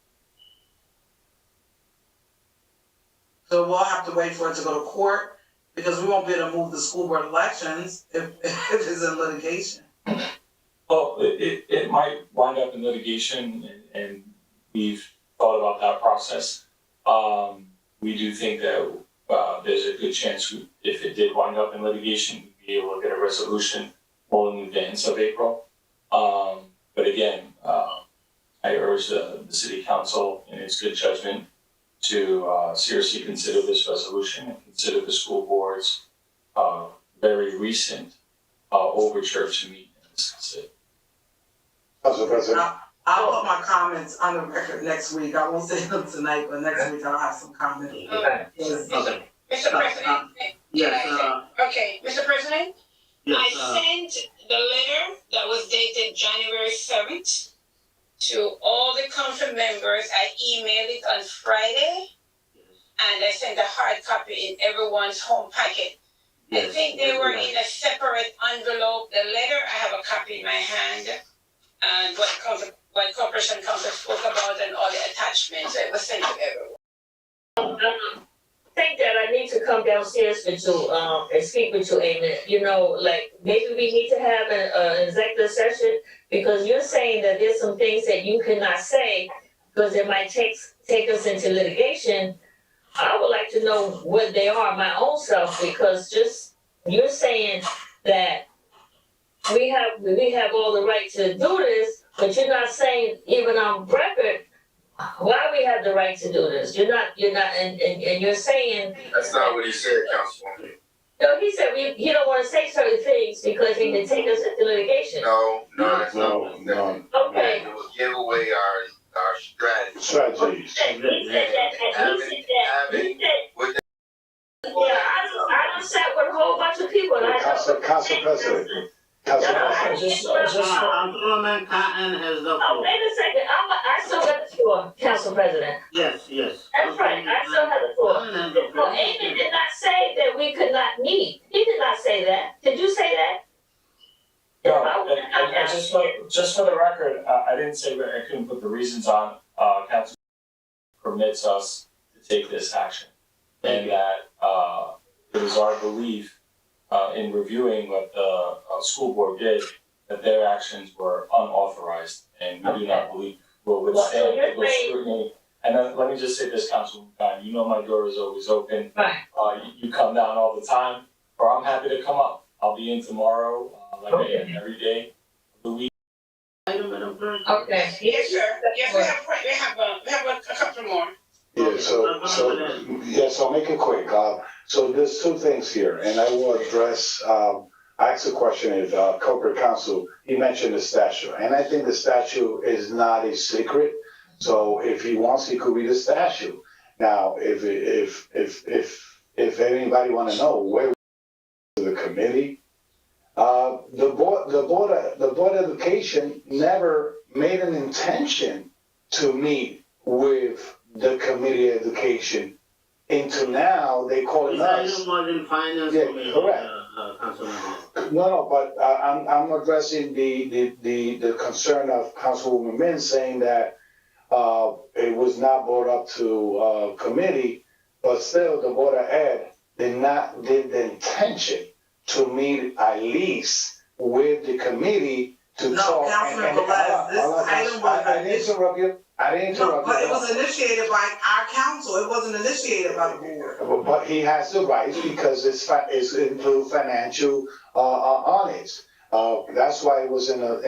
So we'll have to wait for it to go to court because we won't be able to move the school board elections if it's in litigation. Well, it might wind up in litigation and we've thought about that process. We do think that there's a good chance if it did wind up in litigation, we'd be able to get a resolution well in advance of April. But again, I urge the city council in its good judgment to seriously consider this resolution and consider the school board's very recent overture to meet and discuss it. Council President. I'll put my comments on the record next week. I won't say them tonight, but next week I'll have some comments. Okay. Mr. President, Yes, okay, Mr. President, yes, I sent the letter that was dated January 7th to all the council members. I emailed it on Friday, and I sent a hard copy in everyone's home packet. I think they were in a separate envelope. The letter, I have a copy in my hand, and what Corporation Council spoke about and all the attachments, it was sent to everyone. I think that I need to come downstairs with you and speak with you, Amen. You know, like maybe we need to have an executive session because you're saying that there's some things that you cannot say because it might take us into litigation. I would like to know what they are my own self, because just, you're saying that we have all the right to do this, but you're not saying even on record why we have the right to do this. You're not, and you're saying. That's not what he said, Councilwoman. No, he said he don't wanna say certain things because he can take us into litigation. No, that's not what he said. Okay. It will give away our strategy. Strategies. He said that. Yeah, I done sat with a whole bunch of people and I know. Council President. Council President. Councilwoman Cotton has the Oh, floor. wait a second, I still got the floor, Council President. Yes, yes. That's right, I still have the floor. Well, Amy did not say that we could not meet. He did not say that. Did you say that? No, and just for the record, I didn't say that I couldn't put the reasons on, council permits us to take this action. And that, it is our belief, in reviewing what the school board did, that their actions were unauthorized, and we do not believe will withstand legal scrutiny. And then, let me just say this, Councilwoman Khan, you know my door is always open. Right. You come down all the time, or I'm happy to come up. I'll be in tomorrow, like I am every day of the week. Okay. Yes, sir. Yes, we have a couple more. Yeah, so I'll make it quick. So there's two things here, and I will address, I asked a question if, corporate counsel, he mentioned the statute, and I think the statute is not a secret. So if he wants, he could read the statute. Now, if anybody wanna know where the committee, the board of education never made an intention to meet with the committee of education. Until now, they call it us. This item was in finance committee, correct. Councilman. No, but I'm addressing the concern of Councilwoman Min saying that it was not brought up to committee, but still the Board of Ed did the intention to meet at least with the committee to talk. No, Councilman Velez, this item was. I didn't interrupt you. No, but it was initiated by our council, it wasn't initiated by the board. But he has the rights because it's include financial audits. That's why it was on the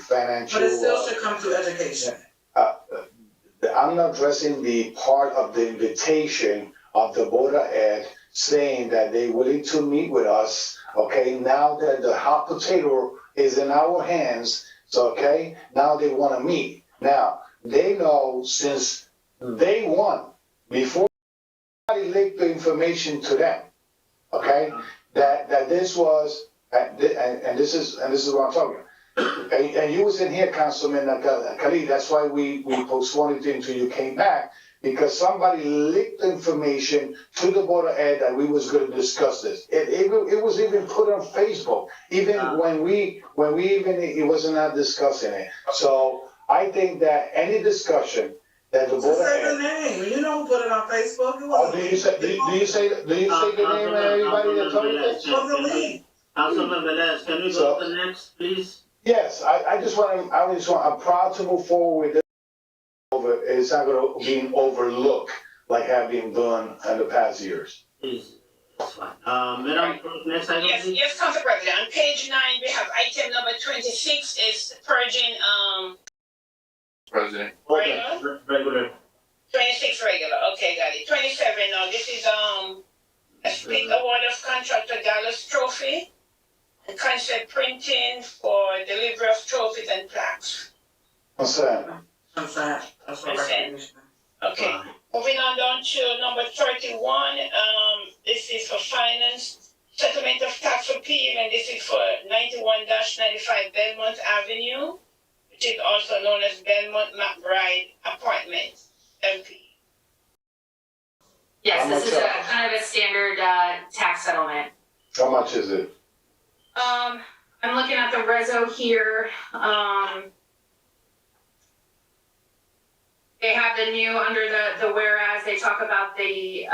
financial. But it still should come to education. I'm not addressing the part of the invitation of the Board of Ed saying that they're willing to meet with us. Okay, now that the hot potato is in our hands. So, okay, now they want to meet. Now, they know since day one, before somebody leaked the information to them, okay, that this was, and this is what I'm talking about. And you was in here, Councilman Khalid, that's why we postponed it until you came back, because somebody leaked the information to the Board of Ed that we was going to discuss this. It was even put on Facebook, even when we it wasn't not discussing it. So I think that any discussion that the Board of Say Ed. the name, you know who put it on Facebook, it Oh, wasn't. do you say the name of everybody that's on it? It wasn't me. Councilman Velez, can we go to the next, please? Yes, I just want, I'm proud to move forward with this. It's not going to be overlooked like have been done in the past years. Please, that's fine. Madam, next item, Yes, please. yes, Council President. On page 9, we have item number 26 is purging, President. Regular. 26 regular. Okay, got it. 27 now. This is, a split award of contract to Dallas Trophy and concept printing for delivery of trophies and plaques. What's that? I'm sorry, that's what recognition. Okay, moving on down to number 31, this is for finance, settlement of tax appeal, and this is for 91-95 Belmont Avenue, which is also known as Belmont McBride Apartments, MP. Yes, this is a kind of a standard tax settlement. How much is it? I'm looking at the reso here. They have the new under the whereas, they talk about the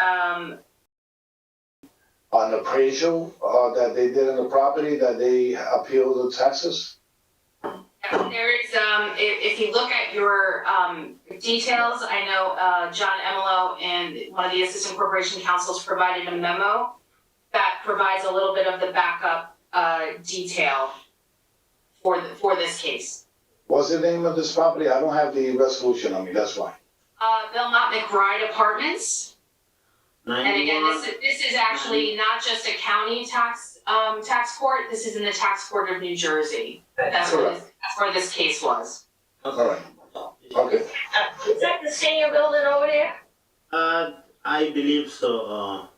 On appraisal that they did on the property that they appealed the taxes? yes, There is, if you look at your, details, I know, John Emilo and one of the assistant corporation counsels provided a memo that provides a little bit of the backup, detail for this case. What's the name of this property? I don't have the resolution on me, that's why. Belmont McBride Apartments. And again, this is actually not just a county tax court, this is in the tax court of New Jersey. That's where this case was. All right, okay. Is that the senior building over there? I believe so,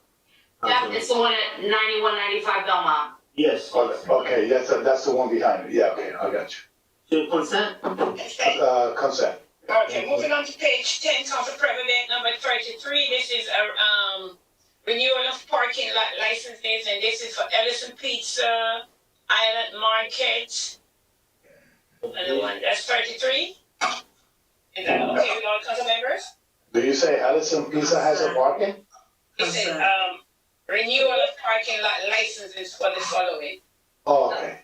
Yep, it's the one at 9195 Belmont. yes. Okay, that's the one behind it, yeah, okay, I got To consent? you. Consent. Okay, moving on to page 10, Council President, number 33. This is a renewal of parking lot licenses, and this is for Ellison Pizza, Island Market. Another one, that's 33. Is that okay with all council members? Do you say Allison Pizza has a parking? It said, renewal of parking lot licenses for the following. Oh, okay.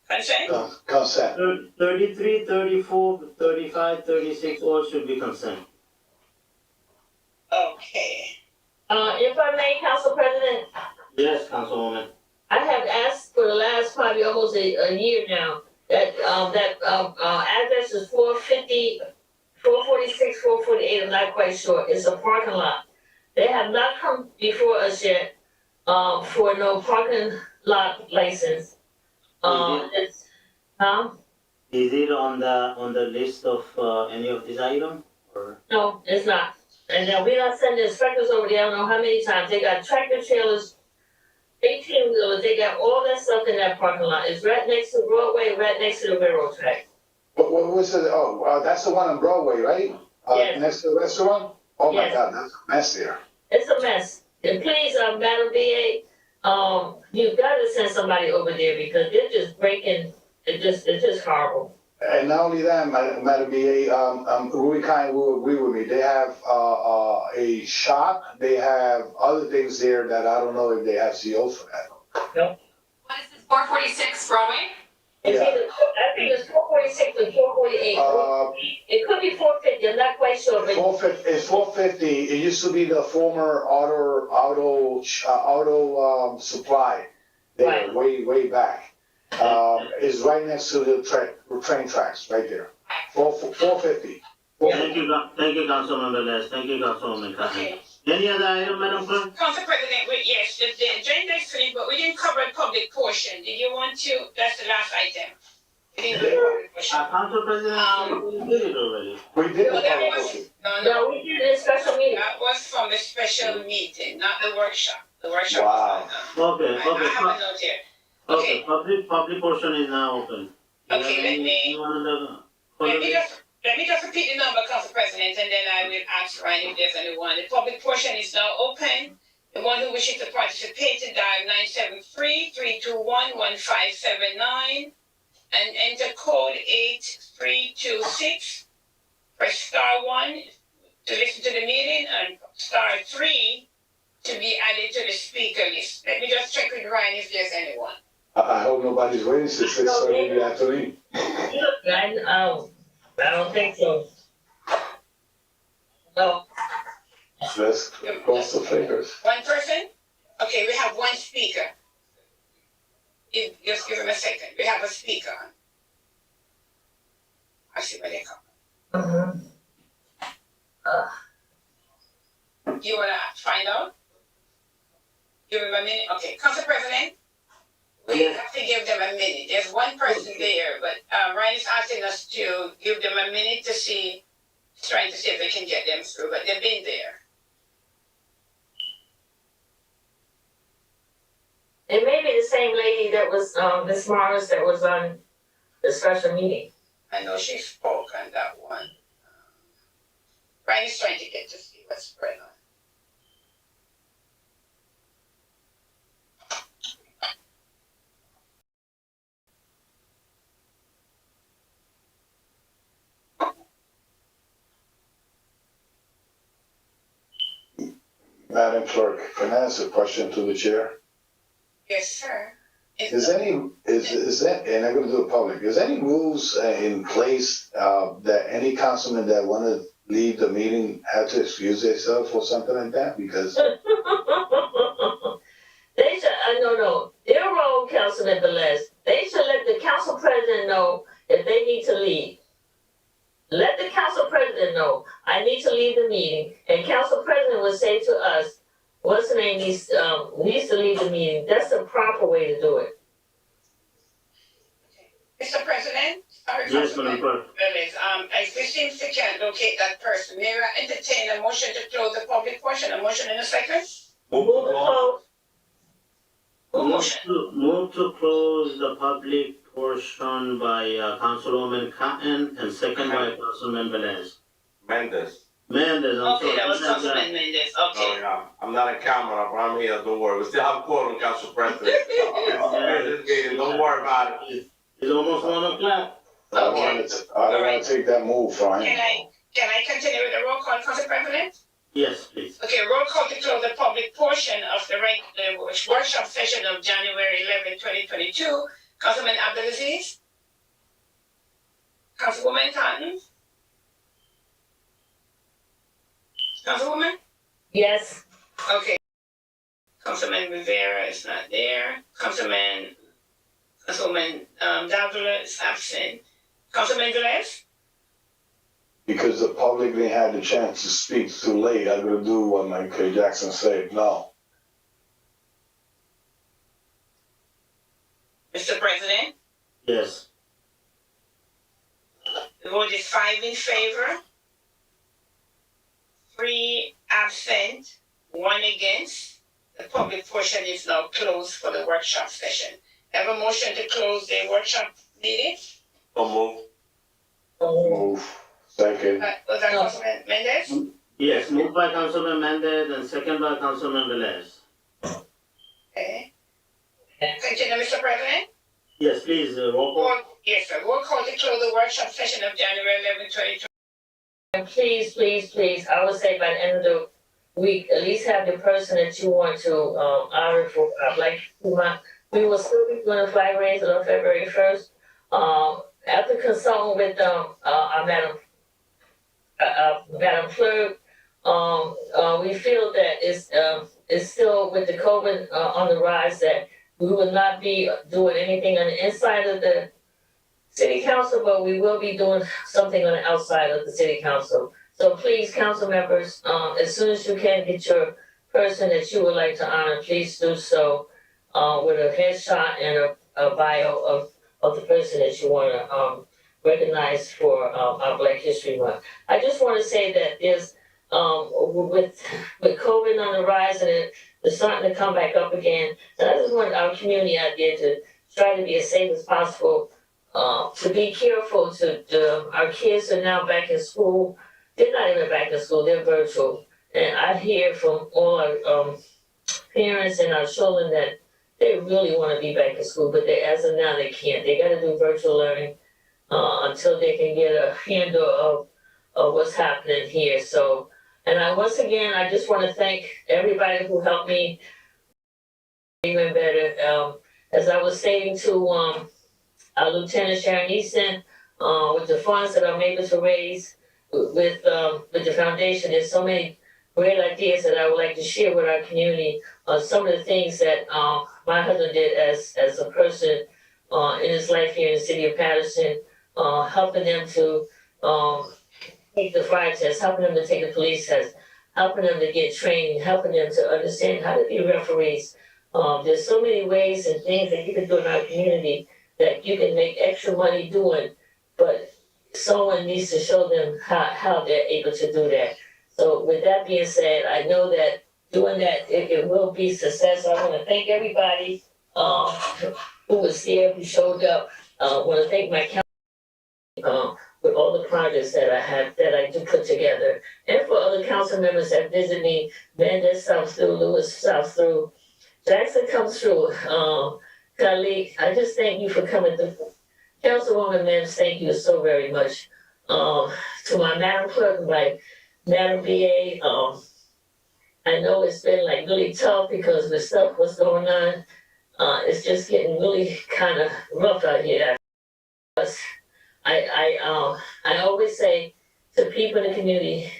Consent? Consent. 33, 34, 35, 36, all should be consent. Okay. If I may, Council President, Yes, Councilwoman. I have asked for the last probably almost a year now, that address is 450, 446, 448, I'm not quite sure, it's a parking lot. They have not come before us yet, for no parking lot license. It's, Is it on the list of any of these items, or? No, it's not. And then we don't send the inspectors over there, I don't know how many times, they got tractor trailers, 18-wheelers, they got all that stuff in that parking lot. It's right next to Broadway, right next to the railroad track. What was it? Oh, that's the one on Broadway, right? Yes. Next to the restaurant? Oh my Yes. God, that's a mess there. It's a mess. And please, Madam BA, you gotta send somebody over there because they're just breaking, it's just horrible. And not only that, Madam BA, Ruby Kind will agree with me. They have a shop. They have other things there that I don't know if they have COs for that. What is this, 446 Broadway? It's Yeah. either, I think it's 446 or 448. It could be 450, I'm not quite sure, but 450. It's 450. It used to be the former auto supply. There, Right. way back. It's right next to the train tracks, right there. 450. Thank you, Councilmember Les. Thank you, Councilwoman Karen. Any other item, Madam Clerk? Council President, yes, the agenda is finished, but we didn't cover the public portion. Did you want to? That's the last item. We didn't do the public portion. Council President, we did it already. We did No, the that public was, portion. no, we did a special meeting. That was from the special meeting, not the workshop. The workshop Wow. was not. Okay, I have a okay. note here. Okay, public portion is now open. Okay, let me just repeat the number, Council President, and then I will ask Ryan if there's anyone. The public portion is now open. The one who wishes to participate to dial 973-321-1579 and enter code 8326. Press *1 to listen to the meeting and *3 to be added to the speaker list. Let me just check with Ryan if there's anyone. I hope nobody's waiting since 6:30 in the afternoon. I don't think so. No. Let's cross the fingers. One person? Okay, we have one speaker. Just give him a second. We have a speaker. I see where they come. You wanna find out? Give him a minute. Okay, Council President, we have to give them a minute. There's one person there, but Ryan is asking us to give them a minute to see, trying to see if we can get them through, but they've been there. It may be the same lady that was, Miss Morris that was on the special meeting. I know she spoke on that one. Ryan is trying to get to see what's going on. Madam Clerk, can I ask a question to the chair? Yes, sir. is that, and I'm gonna do it public, is any rules in place, that any councilman that wanna leave the meeting have to excuse themselves or something like that? Because They should, no, their role, Councilman Velez, they should let the council president know if they need to leave. Let the council president know, I need to leave the meeting, and council president would say to us, what's the name, needs to leave the meeting. That's the proper way to do it. Mr. President, sorry, Yes, Councilman Madam Clerk. Velez, I seems to can't locate that person. May I entertain a motion to close the public portion, a motion in a second? Move to close. Move to close the public portion by Councilwoman Cotton and second by Councilman Velez. Mendes. Mendez, I'm sorry. Okay, that was Councilman Mendez, Oh, okay. yeah, I'm not in camera, but I'm here, don't worry, we still have quorum, Council President. This meeting, don't worry about it. It's almost 1 o'clock. I don't wanna take that move, Brian. Can I continue with the roll call, Council President? Yes, please. Okay, roll call to close the public portion of the workshop session of January 11, 2022. Councilman Abdelaziz? Councilwoman Cotton? Councilwoman? Yes. Okay. Councilman Rivera is not there. Councilwoman Davila is absent. Councilman Velez? Because the public didn't have the chance to speak too late, I'm gonna do what Mike K. Jackson said, no. Mr. President? Yes. The vote is 5 in favor, 3 absent, 1 against. The public portion is now closed for the workshop session. Have a motion to close the workshop meeting? Don't move. Move. Second. Was that Councilman Mendez? Yes, moved by Councilman Mendez and second by Councilman Velez. Okay. Continue, Mr. President? Yes, please, roll call. Yes, sir. Roll call to close the workshop session of January 11, 2022. And please, I would say by the end of the week, at least have the person that you want to honor for, we will still be doing a flag raising on February 1st. After consulting with our Madam Clerk, we feel that it's still with the COVID on the rise that we will not be doing anything on the inside of the city council, but we will be doing something on the outside of the city council. So please, council members, as soon as you can get your person that you would like to honor, please do so with a headshot and a bio of the person that you want to recognize for our Black History Month. I just want to say that there's with COVID on the rise and it's starting to come back up again, and I just want our community out there to try to be as safe as possible. To be careful. Our kids are now back in school. They're not even back in school. They're virtual, and I hear from all our parents and our children that they really want to be back in school, but as of now, they can't. They got to do virtual learning until they can get a handle of what's happening here. So, and once again, I just want to thank everybody who helped me even better. As I was saying to our Lieutenant Sharon Easton, with the funds that I'm able to raise with the foundation, there's so many great ideas that I would like to share with our community. Some of the things that my husband did as a person in his life here in the city of Paterson, helping them to take the fire test, helping them to take the police test, helping them to get trained, helping them to understand how to be referees. There's so many ways and things that you can do in our community that you can make extra money doing, but someone needs to show them how they're able to do that. So with that being said, I know that doing that, it will be success. I want to thank everybody who was there, who showed up. I want to thank my council with all the projects that I do put together. And for other council members that visit me, Mendez comes through, Lewis comes through, Jackson comes through. Khalid, I just thank you for coming through. Councilwoman Mims, thank you so very much. To my Madam Clerk, my Madam VA, I know it's been like really tough because with stuff what's going on, It's just getting really kind of rough out here. I always say to people in the community,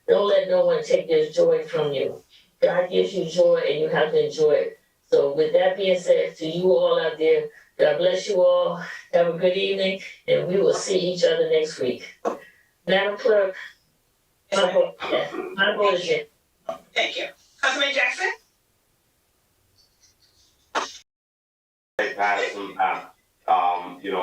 don't let no one take this joy from you. God gives you joy and you have to enjoy it. So with that being said, to you all out there, God bless you all. Have a good evening and we will see each other next week. Madam Clerk, my vote is yes. Thank you. Councilman Jackson? Hey, Paterson,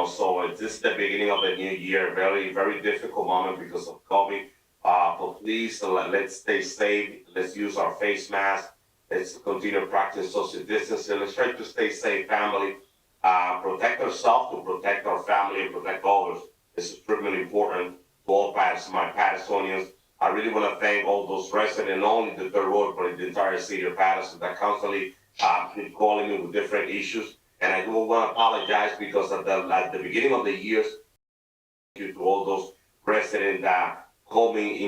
so it's just the beginning of the new year, very, very difficult moment because of COVID. But please, let's stay safe. Let's use our face mask. Let's continue to practice social distancing. Let's try to stay safe, family. Protect ourselves to protect our family and protect others. This is extremely important to all my Patersonians. I really want to thank all those residents, not only the third ward, but the entire city of Paterson that constantly keep calling me with different issues. And I do want to apologize because at the beginning of the year, thank you to all those residents that called me with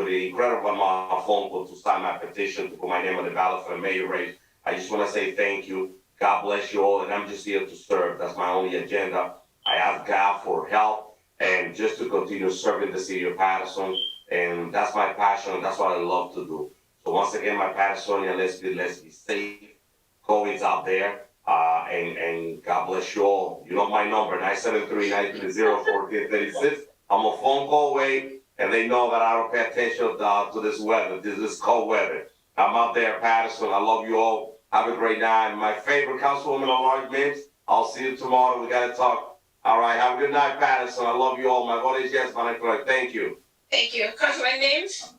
an incredible amount of phone calls to sign my petition to put my name on the ballot for the mayor race. I just want to say thank you. God bless you all, and I'm just here to serve. That's my only agenda. I ask God for help and just to continue serving the city of Paterson, and that's my passion. That's what I love to do. So once again, my Patersonian, let's be safe. COVID's out there. And God bless you all. You know my number, 973-930-1436. I'm a phone call away, and they know that I don't pay attention to this weather. This is cold weather. I'm out there, Paterson. I love you all. Have a great night. My favorite councilwoman, Large Mims. I'll see you tomorrow. We got to talk. All right. Have a good night, Paterson. I love you all. My vote is yes, Madam Clerk. Thank you. Thank you. Councilman Mims?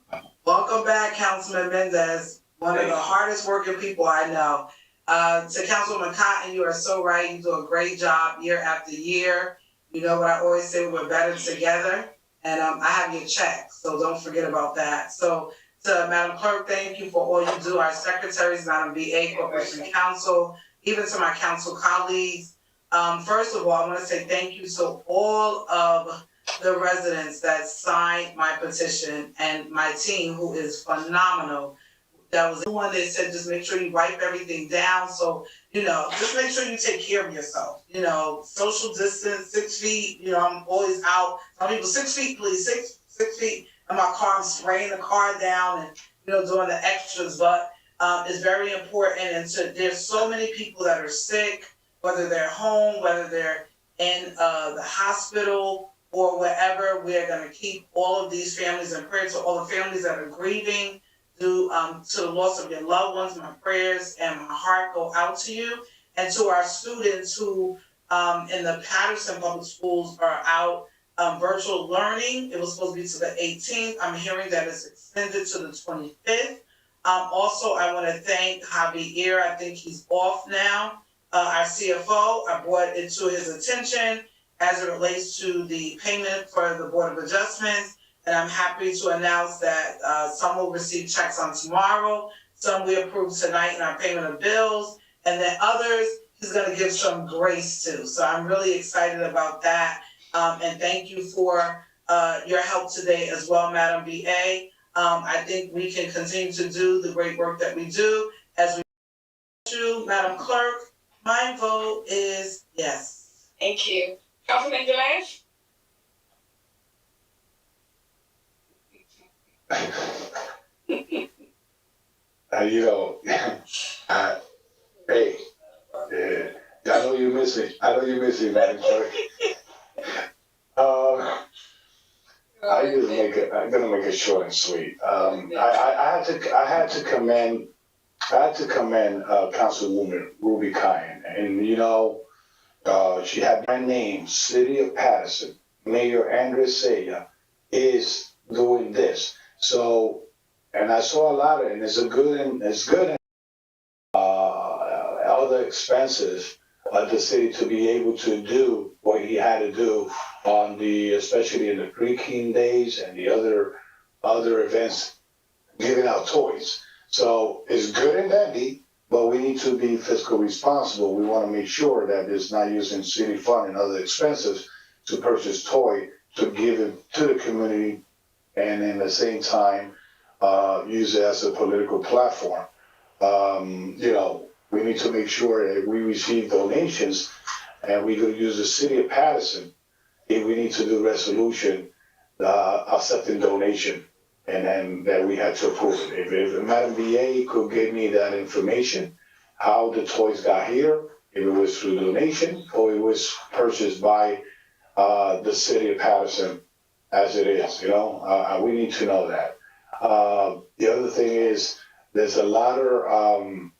Welcome back, Councilman Mendez, one of the hardest working people I know. To Councilwoman Cotton, you are so right. You do a great job year after year. You know what I always say, we're better together. And I have your check, so don't forget about that. So to Madam Clerk, thank you for all you do. Our secretaries, Madam VA, Corporation Counsel, even to my council colleagues. First of all, I want to say thank you to all of the residents that signed my petition and my team, who is phenomenal. That was the one that said, just make sure you write everything down. So, just make sure you take care of yourself. Social distance, 6 feet, I'm always out. Some people, 6 feet, please, 6 feet in my car. I'm spraying the car down and, doing the extras. But it's very important. And there's so many people that are sick, whether they're home, whether they're in the hospital or wherever. We're going to keep all of these families in prayer. To all the families that are grieving, to the loss of your loved ones, my prayers and my heart go out to you. And to our students who in the Paterson Public Schools are out virtual learning. It was supposed to be to the 18th. I'm hearing that it's extended to the 25th. Also, I want to thank Javier. I think he's off now. Our CFO, I brought it to his attention as it relates to the payment for the Board of Adjustments. And I'm happy to announce that some will receive checks on tomorrow, some we approved tonight in our payment of bills, and then others he's going to give some grace to. So I'm really excited about that. And thank you for your help today as well, Madam BA. I think we can continue to do the great work that we do. As we do, Madam Clerk, my vote is yes. Thank you. Councilman Delage? Hey, I know you miss me. Madam Clerk. I'm gonna make it short and sweet. I had to commend Councilwoman Ruby Kine, and she had my name, City of Paterson, Mayor Andres Saya is doing this. So, and I saw a lot of it, and it's good other expenses of the city to be able to do what he had to do on especially in the pre-King days and the other events, giving out toys. So it's good and dandy, but we need to be fiscally responsible. We want to make sure that it's not using city fund and other expenses to purchase toy to give it to the community, and in the same time use it as a political platform. we need to make sure that we receive donations, and we're gonna use the city of Paterson if we need to do resolution, accepting donation, and then that we had to approve it. If Madam BA could give me that information, how the toys got here, if it was through donation or it was purchased by the city of Paterson as it is, we need to know that. The other thing is, there's a lot of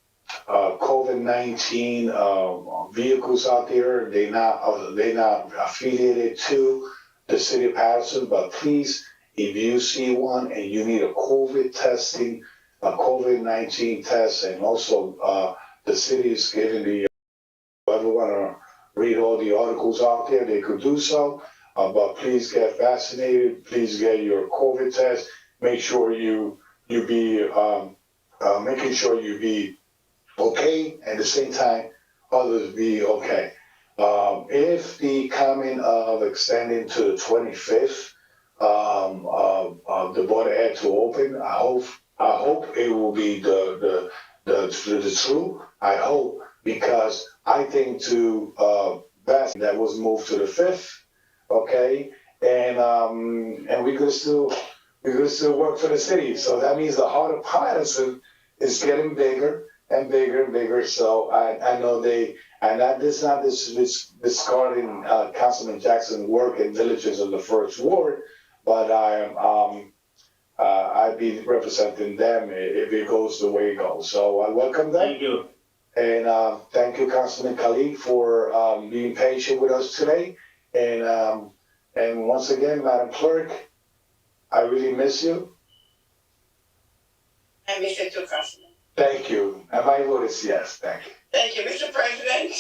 COVID-19 vehicles out there. They're not affiliated to the city of Paterson, but please, if you see one and you need a COVID-19 test, and also the city is giving the, whoever want to read all the articles out there, they could do so. But please get vaccinated. Please get your COVID test. Make sure you be making sure you be okay, at the same time, others be okay. If the comment of extending to the 25th, the border had to open, I hope it will be the truth. I hope, because I think that was moved to the 5th, okay, and we could still work for the city. So that means the heart of Paterson is getting bigger and bigger and bigger. So I know this not discarding Councilman Jackson's work and diligence in the first ward, but I'd be representing them if it goes the way it goes. So I welcome them. Thank you. And thank you, Councilman Khalid, for being patient with us today. And once again, Madam Clerk, I really miss you. I miss you too, Councilman. Thank you. And my vote is yes. Thank you. Thank you, Mr. President.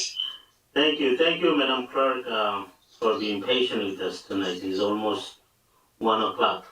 Thank you, Madam Clerk, for being patient with us tonight. It's almost 1 o'clock.